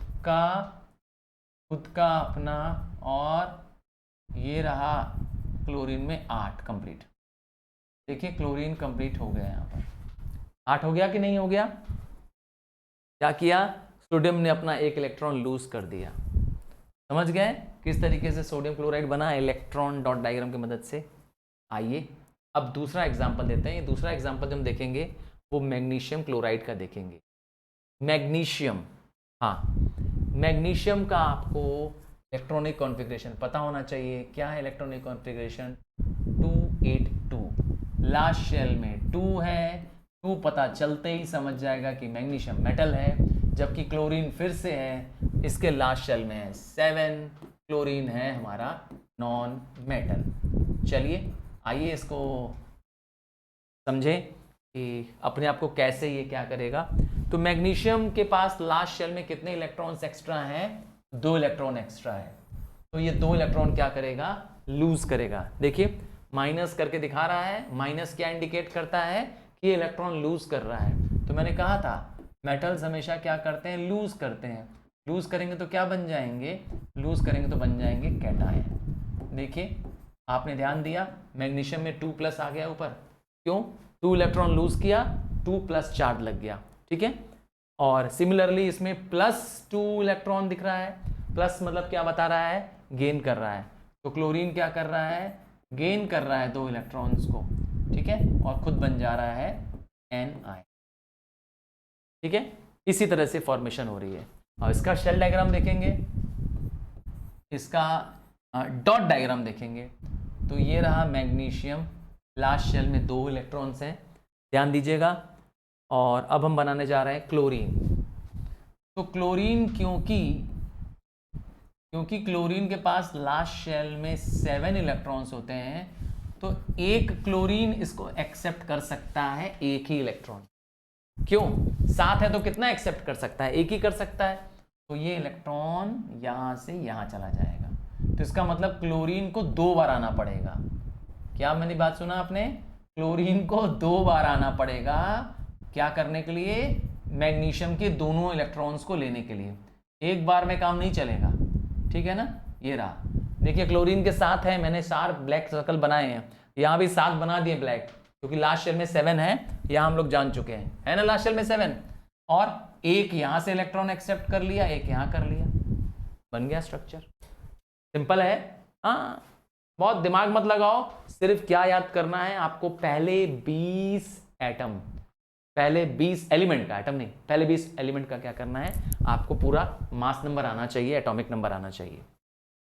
का अपना, और ये रहा क्लोरीन में 8 कंप्लीट। देखिए क्लोरीन कंप्लीट हो गया, यहाँ पर 8 हो गया कि नहीं हो गया। क्या किया, सोडियम ने अपना एक इलेक्ट्रॉन लूज कर दिया। समझ गए किस तरीके से सोडियम क्लोराइड बना, इलेक्ट्रॉन डॉट डायग्राम की मदद से। आइए अब दूसरा एग्जांपल देते हैं। ये दूसरा एग्जांपल जो हम देखेंगे वो मैग्नीशियम क्लोराइड का देखेंगे। मैग्नीशियम, हाँ मैग्नीशियम का आपको इलेक्ट्रॉनिक कॉन्फ़िगरेशन पता होना चाहिए। क्या है इलेक्ट्रॉनिक कॉन्फ़िगरेशन, 282। लास्ट शेल में 2 है, 2 पता चलते ही समझ जाएगा कि मैग्नीशियम मेटल है। जबकि क्लोरीन फिर से है, इसके लास्ट शेल में है 7, क्लोरीन है हमारा नॉन मेटल। चलिए आइए इसको समझें कि अपने आप को कैसे ये क्या करेगा। तो मैग्नीशियम के पास लास्ट शेल में कितने इलेक्ट्रॉन्स एक्स्ट्रा हैं, 2 इलेक्ट्रॉन एक्स्ट्रा है। तो ये 2 इलेक्ट्रॉन क्या करेगा, लूज करेगा। देखिए माइनस करके दिखा रहा है, माइनस क्या इंडिकेट करता है कि ये इलेक्ट्रॉन लूज कर रहा है। तो मैंने कहा था मेटल्स हमेशा क्या करते हैं, लूज करते हैं। लूज करेंगे तो क्या बन जाएंगे, लूज करेंगे तो बन जाएंगे कैटायन। देखिए आपने ध्यान दिया, मैग्नीशियम में 2+ आ गया ऊपर, क्यों, 2 इलेक्ट्रॉन लूज किया, 2+ चार्ज लग गया, ठीक है। और सिमिलरली इसमें +2 इलेक्ट्रॉन दिख रहा है, प्लस मतलब क्या बता रहा है, गेन कर रहा है। तो क्लोरीन क्या कर रहा है, गेन कर रहा है 2 इलेक्ट्रॉन्स को, ठीक है, और खुद बन जा रहा है Ni, ठीक है। इसी तरह से फॉर्मेशन हो रही है। और इसका शेल डायग्राम देखेंगे, इसका डॉट डायग्राम देखेंगे। तो ये रहा मैग्नीशियम, लास्ट शेल में 2 इलेक्ट्रॉन्स हैं, ध्यान दीजिएगा। और अब हम बनाने जा रहे हैं क्लोरीन। तो क्लोरीन क्योंकि क्लोरीन के पास लास्ट शेल में 7 इलेक्ट्रॉन्स होते हैं, तो एक क्लोरीन इसको एक्सेप्ट कर सकता है, एक ही इलेक्ट्रॉन। क्यों? 7 है तो कितना एक्सेप्ट कर सकता है? एक ही कर सकता है। तो ये इलेक्ट्रॉन यहां से यहां चला जाएगा, तो इसका मतलब क्लोरीन को 2 बार आना पड़ेगा। क्या मेरी बात सुना आपने? क्लोरीन को 2 बार आना पड़ेगा। क्या करने के लिए? मैग्नीशियम के दोनों इलेक्ट्रॉन्स को लेने के लिए। एक बार में काम नहीं चलेगा, ठीक है ना? ये रहा, देखिए क्लोरीन के 7 है, मैंने 4 ब्लैक सर्कल बनाए हैं, यहाँ भी 7 बना दिए ब्लैक, क्योंकि लास्ट शेल में 7 है, यहाँ हम लोग जान चुके हैं, है ना? लास्ट शेल में 7, और एक यहां से इलेक्ट्रॉन एक्सेप्ट कर लिया, एक यहां कर लिया, बन गया स्ट्रक्चर। सिंपल है। हाँ, बहुत दिमाग मत लगाओ, सिर्फ क्या याद करना है आपको? पहले 20 एटम, पहले 20 एलिमेंट का, एटम नहीं, पहले 20 एलिमेंट का क्या करना है आपको? पूरा मास नंबर आना चाहिए, एटॉमिक नंबर आना चाहिए।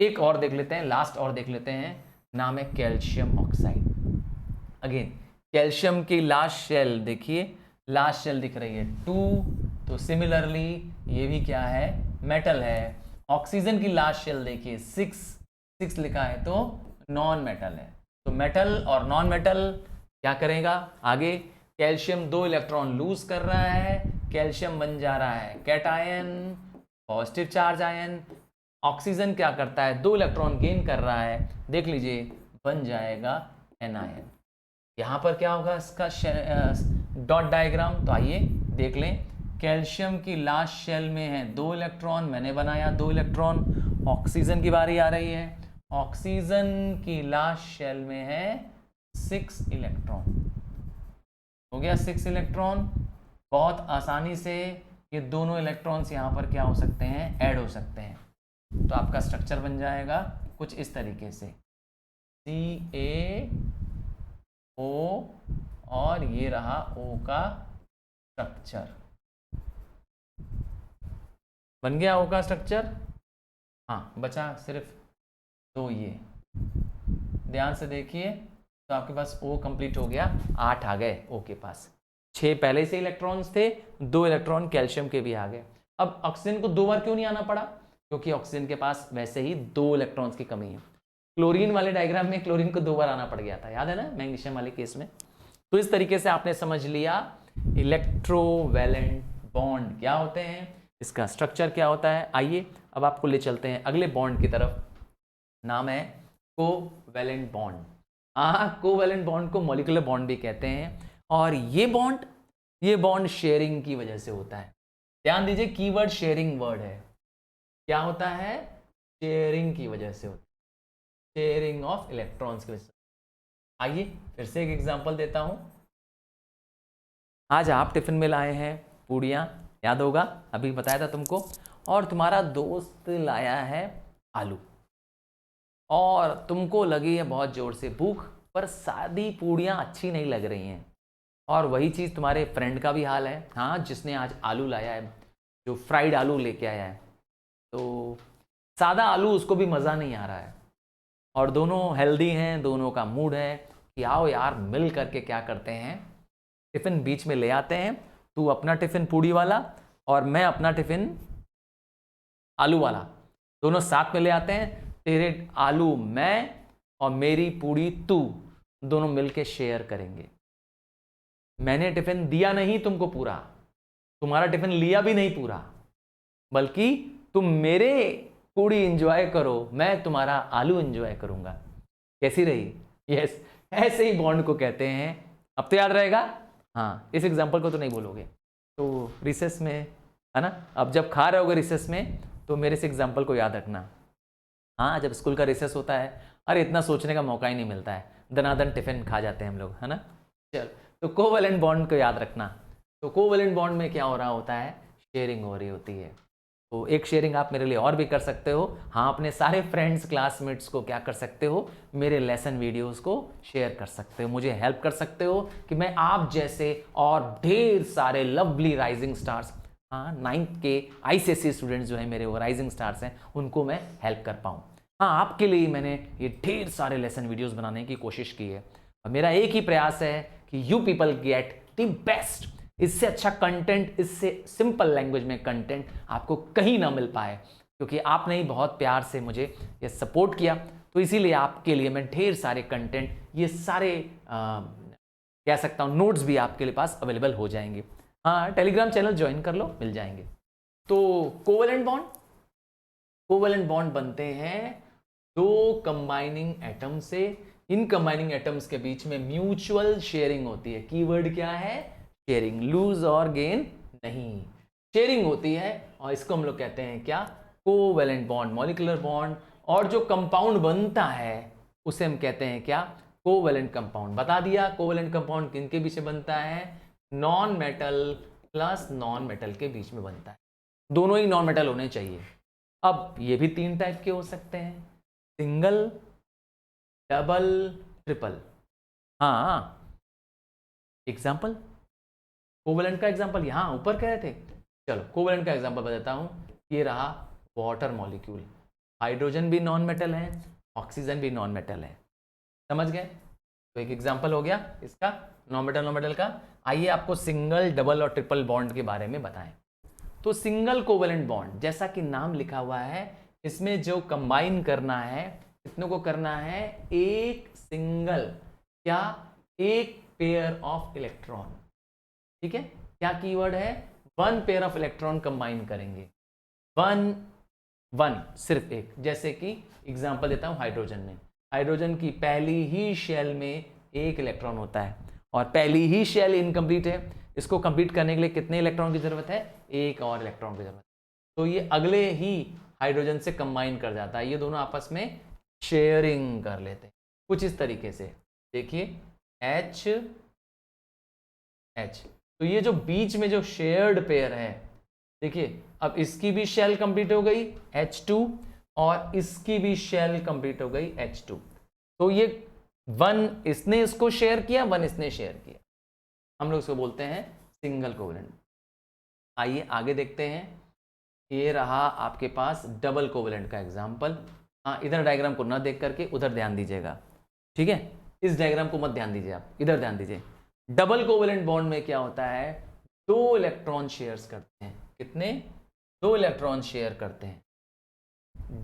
एक और देख लेते हैं, लास्ट और देख लेते हैं, नाम है कैल्शियम ऑक्साइड। अगेन कैल्शियम की लास्ट शेल देखिए, लास्ट शेल दिख रही है 2, तो सिमिलरली ये भी क्या है? मेटल है। ऑक्सीजन की लास्ट शेल देखिए 6 लिखा है, तो नॉन मेटल है। तो मेटल और नॉन मेटल क्या करेगा आगे? कैल्शियम 2 इलेक्ट्रॉन लूज कर रहा है, कैल्शियम बन जा रहा है cation, positive charge ion. Oxygen क्या करता है? 2 इलेक्ट्रॉन गेन कर रहा है, देख लीजिए बन जाएगा एनायन। यहां पर क्या होगा इसका डॉट डायग्राम? तो आइए देख लें। कैल्शियम की लास्ट शेल में है 2 इलेक्ट्रॉन, मैंने बनाया 2 इलेक्ट्रॉन। ऑक्सीजन की बारी आ रही है, ऑक्सीजन की लास्ट शेल में है 6 इलेक्ट्रॉन। हो गया 6 इलेक्ट्रॉन। बहुत आसानी से ये दोनों इलेक्ट्रॉन्स यहाँ पर क्या हो सकते हैं? ऐड हो सकते हैं। तो आपका स्ट्रक्चर बन जाएगा कुछ इस तरीके से, CaO, और ये रहा O का स्ट्रक्चर। बन गया O का स्ट्रक्चर। हाँ, बचा सिर्फ 2 ये, ध्यान से देखिए। तो आपके पास O कंप्लीट हो गया, 8 आ गए O के पास। 6 पहले से इलेक्ट्रॉन्स थे, 2 इलेक्ट्रॉन कैल्शियम के भी आ गए। अब ऑक्सीजन को 2 बार क्यों नहीं आना पड़ा? क्योंकि ऑक्सीजन के पास वैसे ही 2 इलेक्ट्रॉन्स की कमी है। क्लोरीन वाले डायग्राम में क्लोरीन को 2 बार आना पड़ गया था, याद है ना, मैग्नीशियम वाले केस में। तो इस तरीके से आपने समझ लिया इलेक्ट्रोवैलेंट बॉन्ड क्या होते हैं, इसका स्ट्रक्चर क्या होता है। आइए अब आपको ले चलते हैं अगले बॉन्ड की तरफ, नाम है कोवैलेंट बॉन्ड। कोवैलेंट बॉन्ड को मॉलिक्यूलर बॉन्ड भी कहते हैं, और ये बॉन्ड शेयरिंग की वजह से होता है। ध्यान दीजिए, कीवर्ड शेयरिंग वर्ड है। क्या होता है? शेयरिंग की वजह से होता है, शेयरिंग ऑफ इलेक्ट्रॉन्स की वजह से। आइए फिर से एक एग्जांपल देता हूं। आज आप टिफिन में लाए हैं पूड़ियाँ, याद होगा अभी बताया था तुमको, और तुम्हारा दोस्त लाया है आलू, और तुमको लगी है बहुत जोर से भूख, पर सादी पूड़ियाँ अच्छी नहीं लग रही हैं। और वही चीज़ तुम्हारे फ्रेंड का भी हाल है, हाँ, जिसने आज आलू लाया है, जो फ्राइड आलू लेके आया है। तो सादा आलू उसको भी मज़ा नहीं आ रहा है, और दोनों हेल्दी हैं, दोनों का मूड है कि आओ यार मिल करके क्या करते हैं, टिफ़िन बीच में ले आते हैं। तू अपना टिफ़िन पूड़ी वाला और मैं अपना टिफ़िन आलू वाला, दोनों साथ में ले आते हैं। तेरे आलू मैं और मेरी पूड़ी तू, दोनों मिलके शेयर करेंगे। मैंने टिफ़िन दिया नहीं तुमको पूरा, तुम्हारा टिफ़िन लिया भी नहीं पूरा, बल्कि तुम मेरे पूड़ी एंजॉय करो, मैं तुम्हारा आलू एंजॉय करूंगा। कैसी रही? यस, ऐसे ही बॉन्ड को कहते हैं। अब तो याद रहेगा, हाँ, इस एग्जांपल को तो नहीं भूलोगे। तो रिसेस में, है ना, अब जब खा रहे होगे रिसेस में, तो मेरे इस एग्जांपल को याद रखना। हाँ, जब स्कूल का रिसेस होता है, अरे इतना सोचने का मौका ही नहीं मिलता है, दनादन टिफिन खा जाते हैं हम लोग, है ना। चल, तो कोवैलेंट बॉन्ड को याद रखना। तो कोवैलेंट बॉन्ड में क्या हो रहा होता है? शेयरिंग हो रही होती है। तो एक शेयरिंग आप मेरे लिए और भी कर सकते हो। हाँ, अपने सारे फ्रेंड्स क्लासमेट्स को क्या कर सकते हो? मेरे लेसन वीडियोस को शेयर कर सकते हो, मुझे हेल्प कर सकते हो कि मैं आप जैसे और ढेर सारे लवली राइजिंग स्टार्स, हाँ, 9th के ICSE स्टूडेंट्स जो है मेरे, वो राइजिंग स्टार्स हैं, उनको मैं हेल्प कर पाऊँ। हाँ, आपके लिए मैंने ये ढेर सारे लेसन वीडियोस बनाने की कोशिश की है, और मेरा एक ही प्रयास है कि you people get the best. इससे अच्छा कंटेंट, इससे सिंपल लैंग्वेज में कंटेंट आपको कहीं ना मिल पाए, क्योंकि आपने ही बहुत प्यार से मुझे ये सपोर्ट किया। तो इसीलिए आपके लिए मैं ढेर सारे कंटेंट, ये सारे कह सकता हूँ नोट्स भी आपके लिए पास अवेलेबल हो जाएंगे। हाँ, टेलीग्राम चैनल ज्वाइन कर लो, मिल जाएंगे। तो कोवेलेंट बॉन्ड बनते हैं दो कंबाइनिंग एटम से। इन कंबाइनिंग एटम्स के बीच में म्यूचुअल शेयरिंग होती है। कीवर्ड क्या है? शेयरिंग, लूज और गेन नहीं, शेयरिंग होती है। और इसको हम लोग कहते हैं क्या? Covalent bond, molecular bond. और जो कंपाउंड बनता है उसे हम कहते हैं क्या? Covalent compound. बता दिया कोवेलेंट कंपाउंड किनके बीच में बनता है? Non metal plus non metal के बीच में बनता है। दोनों ही नॉन मेटल होने चाहिए। अब ये भी 3 टाइप के हो सकते हैं, सिंगल, डबल, ट्रिपल। हाँ, एग्जाम्पल, कोवेलेंट का एग्जाम्पल यहां ऊपर कह रहे थे। चलो कोवेलेंट का एग्जाम्पल बताता हूं। ये रहा वाटर मॉलिक्यूल, हाइड्रोजन भी नॉन मेटल है, ऑक्सीजन भी नॉन मेटल है। समझ गए? तो एक एग्जाम्पल हो गया इसका, नॉन मेटल का। आइए आपको सिंगल, डबल और ट्रिपल बॉन्ड के बारे में बताएं। तो सिंगल कोवेलेंट बॉन्ड, जैसा कि नाम लिखा हुआ है, इसमें जो कंबाइन करना है, कितनों को करना है? एक सिंगल, क्या? एक पेयर ऑफ इलेक्ट्रॉन। ठीक है, क्या कीवर्ड है? One pair of electron combine करेंगे। वन सिर्फ एक। जैसे कि एग्जांपल देता हूं, हाइड्रोजन में, हाइड्रोजन की पहली ही शेल में एक इलेक्ट्रॉन होता है और पहली ही शेल इनकम्प्लीट है। इसको कंप्लीट करने के लिए कितने इलेक्ट्रॉन की जरूरत है? एक और इलेक्ट्रॉन की जरूरत है। तो ये अगले ही हाइड्रोजन से कंबाइन कर जाता है, ये दोनों आपस में शेयरिंग कर लेते हैं कुछ इस तरीके से। देखिए H H, तो ये जो बीच में जो शेयर्ड पेयर है, देखिए अब इसकी भी शेल कंप्लीट हो गई H2 और इसकी भी शेल कंप्लीट हो गई H2। तो ये वन इसने इसको शेयर किया, वन इसने शेयर किया, हम लोग इसको बोलते हैं सिंगल कोवेलेंट। आइए आगे देखते हैं। ये रहा आपके पास डबल कोवेलेंट का एग्जांपल। हाँ, इधर डायग्राम को ना देख करके उधर ध्यान दीजिएगा, ठीक है? इस डायग्राम को मत ध्यान दीजिए, आप इधर ध्यान दीजिए। डबल कोवेलेंट बॉन्ड में क्या होता है? दो इलेक्ट्रॉन शेयर्स करते हैं। कितने? दो इलेक्ट्रॉन शेयर करते हैं।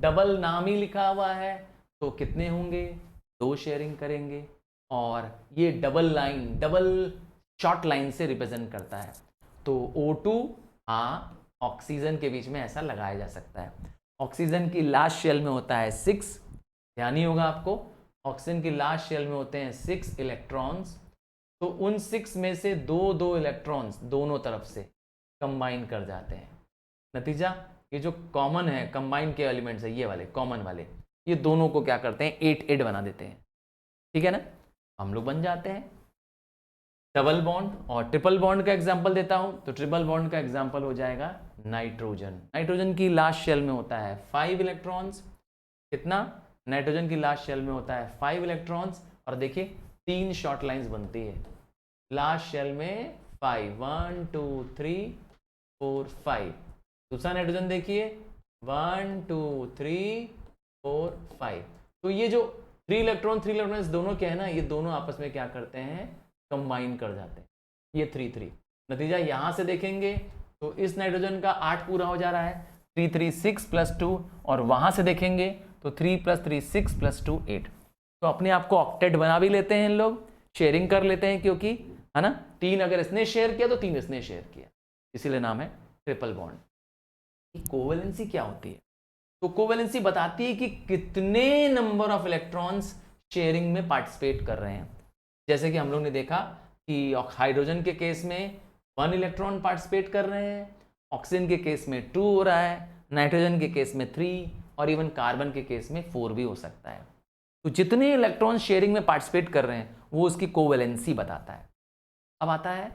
डबल नाम ही लिखा हुआ है, तो कितने होंगे? दो शेयरिंग करेंगे। और ये double line, double short line से रिप्रेजेंट करता है। तो O2, हाँ, ऑक्सीजन के बीच में ऐसा लगाया जा सकता है। ऑक्सीजन की लास्ट शेल में होता है 6, ध्यान ही होगा आपको, ऑक्सीजन की लास्ट शेल में होते हैं 6 इलेक्ट्रॉन्स। तो उन 6 में से दो दो इलेक्ट्रॉन्स दोनों तरफ से कंबाइन कर जाते हैं। नतीजा, ये जो कॉमन है कंबाइन के एलिमेंट्स है, ये वाले कॉमन वाले, ये दोनों को क्या करते हैं? 8 बना देते हैं। ठीक है ना? हम लोग बन जाते हैं डबल बॉन्ड। और ट्रिपल बॉन्ड का एग्जांपल देता हूं, तो ट्रिपल बॉन्ड का एग्जांपल हो जाएगा नाइट्रोजन। नाइट्रोजन की लास्ट शेल में होता है 5 इलेक्ट्रॉन्स। कितना? नाइट्रोजन की लास्ट शेल में होता है 5 इलेक्ट्रॉन्स। और देखिए 3 शॉर्ट लाइंस बनती है लास्ट शेल में 5, 1 2 3 4 5। दूसरा नाइट्रोजन देखिए 1 2 3 4 5। तो ये जो 3 इलेक्ट्रॉन दोनों क्या है ना, ये दोनों आपस में क्या करते हैं? कंबाइन कर जाते हैं। ये 3 3। नतीजा यहां से देखेंगे तो इस नाइट्रोजन का 8 पूरा हो जा रहा है, 3 3 6 प्लस 2। और वहां से देखेंगे तो 3 + 3 6 + 2 8। तो अपने आप को ऑक्टेट बना भी लेते हैं इन लोग, शेयरिंग कर लेते हैं, क्योंकि है ना, 3 अगर इसने शेयर किया तो 3 इसने शेयर किया, इसीलिए नाम है ट्रिपल बॉन्ड। कोवेलेंसी क्या होती है? तो कोवेलेंसी बताती है कि कितने नंबर ऑफ इलेक्ट्रॉन्स शेयरिंग में पार्टिसिपेट कर रहे हैं। जैसे कि हम लोग ने देखा कि हाइड्रोजन के केस में 1 इलेक्ट्रॉन पार्टिसिपेट कर रहे हैं, ऑक्सीजन के केस में 2 हो रहा है, नाइट्रोजन के केस में 3 और इवन कार्बन के केस में 4 भी हो सकता है। तो जितने इलेक्ट्रॉन शेयरिंग में पार्टिसिपेट कर रहे हैं वो उसकी कोवेलेंसी बताता है। अब आता है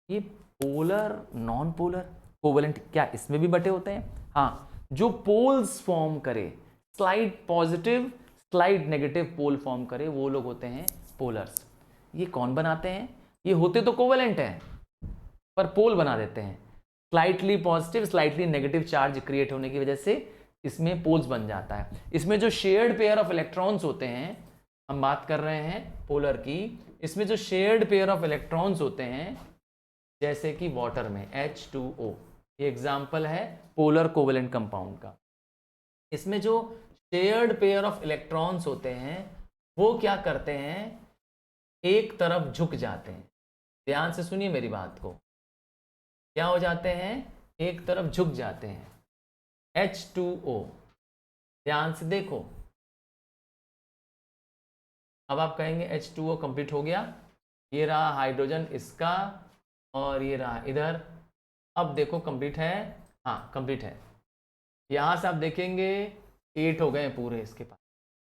ये पोलर, नॉन पोलर कोवेलेंट, क्या इसमें भी बटे होते हैं? हाँ, जो पोल्स फॉर्म करे, slight positive slight negative pole form करे, वो लोग होते हैं पोलर्स। ये कौन बनाते हैं? ये होते तो कोवेलेंट हैं पर पोल बना देते हैं। Slightly positive slightly negative charge create होने की वजह से इसमें पोल्स बन जाता है। इसमें जो शेयर्ड पेयर ऑफ इलेक्ट्रॉन्स होते हैं, हम बात कर रहे हैं पोलर की, इसमें जो शेयर्ड पेयर ऑफ इलेक्ट्रॉन्स होते हैं, जैसे कि वाटर में H2O, ये एग्जाम्पल है पोलर कोवेलेंट कंपाउंड का। इसमें जो शेयर्ड पेयर ऑफ इलेक्ट्रॉन्स होते हैं वो क्या करते हैं? एक तरफ झुक जाते हैं। ध्यान से सुनिए मेरी बात को। क्या हो जाते हैं, एक तरफ झुक जाते हैं। H2O, ध्यान से देखो, अब आप कहेंगे H2O कंप्लीट हो गया, ये रहा हाइड्रोजन इसका और ये रहा इधर। अब देखो कंप्लीट है, हाँ कंप्लीट है। यहाँ से आप देखेंगे 8 हो गए पूरे इसके पास,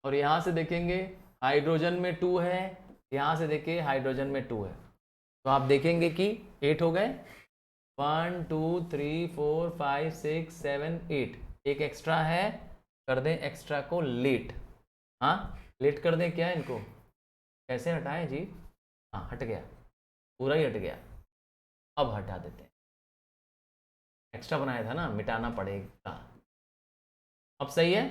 और यहाँ से देखेंगे हाइड्रोजन में 2 है, यहाँ से देखिए हाइड्रोजन में 2 है, तो आप देखेंगे कि 8 हो गए। 1 2 3 4 5 6 7 8, एक एक्स्ट्रा है, कर दें एक्स्ट्रा को लेट। हाँ लेट कर दें क्या इनको, कैसे हटाएं जी, हाँ हट गया, पूरा ही हट गया। अब हटा देते हैं, एक्स्ट्रा बनाया था ना, मिटाना पड़ेगा। अब सही है।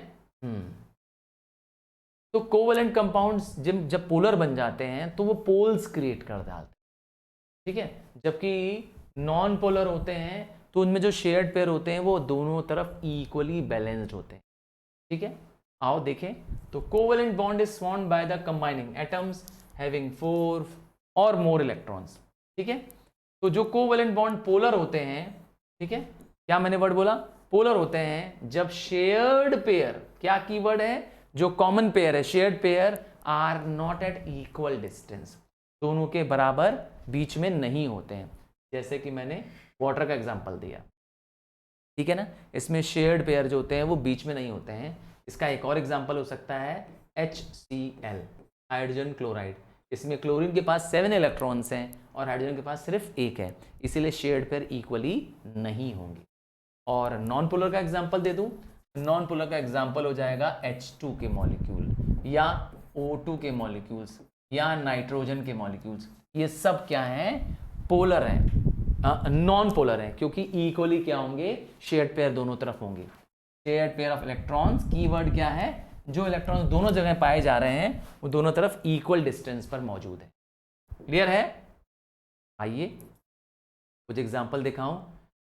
तो कोवेलेंट कंपाउंड्स जब पोलर बन जाते हैं तो वो पोल्स क्रिएट कर डालते हैं, ठीक है। जबकि नॉन पोलर होते हैं तो उनमें जो शेयर्ड पेयर होते हैं वो दोनों तरफ इक्वली बैलेंस्ड होते हैं, ठीक है। आओ देखें, तो covalent bond is formed by the combining atoms having 4 और मोर इलेक्ट्रॉन्स, ठीक है। तो जो कोवेलेंट बॉन्ड पोलर होते हैं, ठीक है, क्या मैंने वर्ड बोला, पोलर होते हैं जब शेयर्ड पेयर, क्या कीवर्ड है, जो कॉमन पेयर है, shared pair are not at equal distance, दोनों के बराबर बीच में नहीं होते हैं। जैसे कि मैंने वाटर का एग्जांपल दिया, ठीक है ना, इसमें शेयर्ड पेयर जो होते हैं वो बीच में नहीं होते हैं। इसका एक और एग्जांपल हो सकता है HCl, हाइड्रोजन क्लोराइड। इसमें क्लोरीन के पास 7 इलेक्ट्रॉन्स हैं और हाइड्रोजन के पास सिर्फ 1 है, इसीलिए शेयर्ड पेयर इक्वली नहीं होंगे। और नॉन पोलर का एग्जांपल दे दूं, नॉन पोलर का एग्जांपल हो जाएगा H2 के मॉलिक्यूल या O2 के मॉलिक्यूल्स या नाइट्रोजन के मॉलिक्यूल्स, ये सब क्या हैं, पोलर हैं, नॉन पोलर हैं, क्योंकि इक्वली क्या होंगे, शेयर्ड पेयर दोनों तरफ होंगे। Shared pair of electrons, keyword क्या है, जो इलेक्ट्रॉन्स दोनों जगह पाए जा रहे हैं वो दोनों तरफ इक्वल डिस्टेंस पर मौजूद है। क्लियर है। आइए कुछ एग्जांपल दिखाऊं।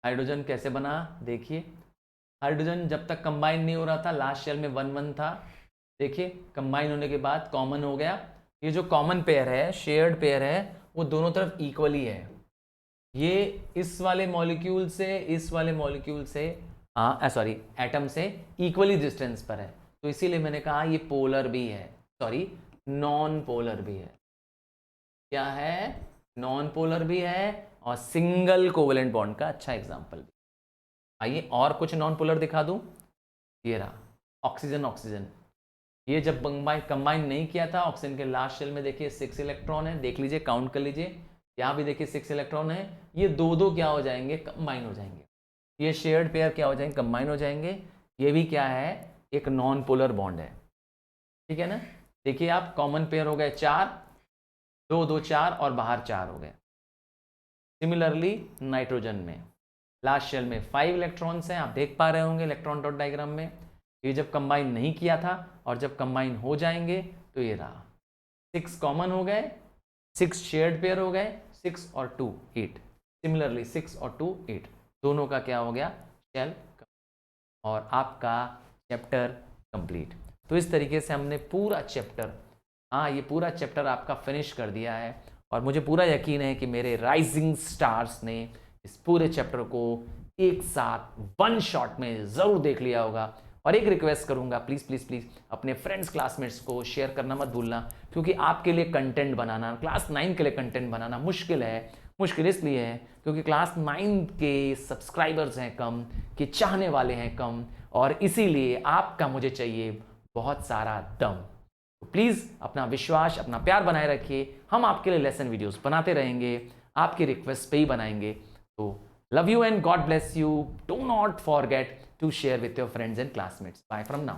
हाइड्रोजन कैसे बना, देखिए, हाइड्रोजन जब तक कंबाइन नहीं हो रहा था, लास्ट शेल में 1 1 था, देखिए कंबाइन होने के बाद कॉमन हो गया। ये जो कॉमन पेयर है, शेयर्ड पेयर है, वो दोनों तरफ इक्वली है। ये इस वाले मॉलिक्यूल से इस वाले मॉलिक्यूल से सॉरी एटम से इक्वली डिस्टेंस पर है, तो इसीलिए मैंने कहा ये पोलर भी है, सॉरी नॉन पोलर भी है। क्या है, नॉन पोलर भी है और सिंगल कोवेलेंट बॉन्ड का अच्छा एग्जांपल भी। आइए और कुछ नॉन पोलर दिखा दूं। ये रहा ऑक्सीजन, ऑक्सीजन ये जब कंबाइन नहीं किया था, ऑक्सीजन के लास्ट शेल में देखिए 6 इलेक्ट्रॉन है, देख लीजिए काउंट कर लीजिए, यहाँ भी देखिए 6 इलेक्ट्रॉन है, ये दो क्या हो जाएंगे, कंबाइन हो जाएंगे। ये शेयर्ड पेयर क्या हो जाएंगे, कंबाइन हो जाएंगे। ये भी क्या है, एक नॉन पोलर बॉन्ड है, ठीक है ना। देखिए आप कॉमन पेयर हो गए 4, 2 2 4 और बाहर 4 हो गए। सिमिलरली नाइट्रोजन में लास्ट शेल में 5 इलेक्ट्रॉन्स हैं, आप देख पा रहे होंगे इलेक्ट्रॉन डॉट डायग्राम में। ये जब कंबाइन नहीं किया था और जब कंबाइन हो जाएंगे तो ये रहा 6 कॉमन हो गए, 6 शेयर्ड पेयर हो गए, 6 और 2 8। सिमिलरली 6 और 2 8, दोनों का क्या हो गया, शेल, और आपका चैप्टर कंप्लीट। तो इस तरीके से हमने पूरा चैप्टर, ये पूरा चैप्टर आपका फिनिश कर दिया है, और मुझे पूरा यकीन है कि मेरे राइजिंग स्टार्स ने इस पूरे चैप्टर को एक साथ 1 शॉट में ज़रूर देख लिया होगा। और एक रिक्वेस्ट करूंगा, प्लीज़ प्लीज़ प्लीज़ अपने फ्रेंड्स क्लासमेट्स को शेयर करना मत भूलना, क्योंकि आपके लिए कंटेंट बनाना, क्लास 9 के लिए कंटेंट बनाना मुश्किल है। मुश्किल इसलिए है क्योंकि क्लास 9 के सब्सक्राइबर्स हैं कम, के चाहने वाले हैं कम, और इसीलिए आपका मुझे चाहिए बहुत सारा दम। तो प्लीज़ अपना विश्वास, अपना प्यार बनाए रखिए। हम आपके लिए लेसन वीडियोस बनाते रहेंगे, आपकी रिक्वेस्ट पे ही बनाएंगे। तो love you and God bless you. Do not forget to share with your friends and classmates. Bye from now.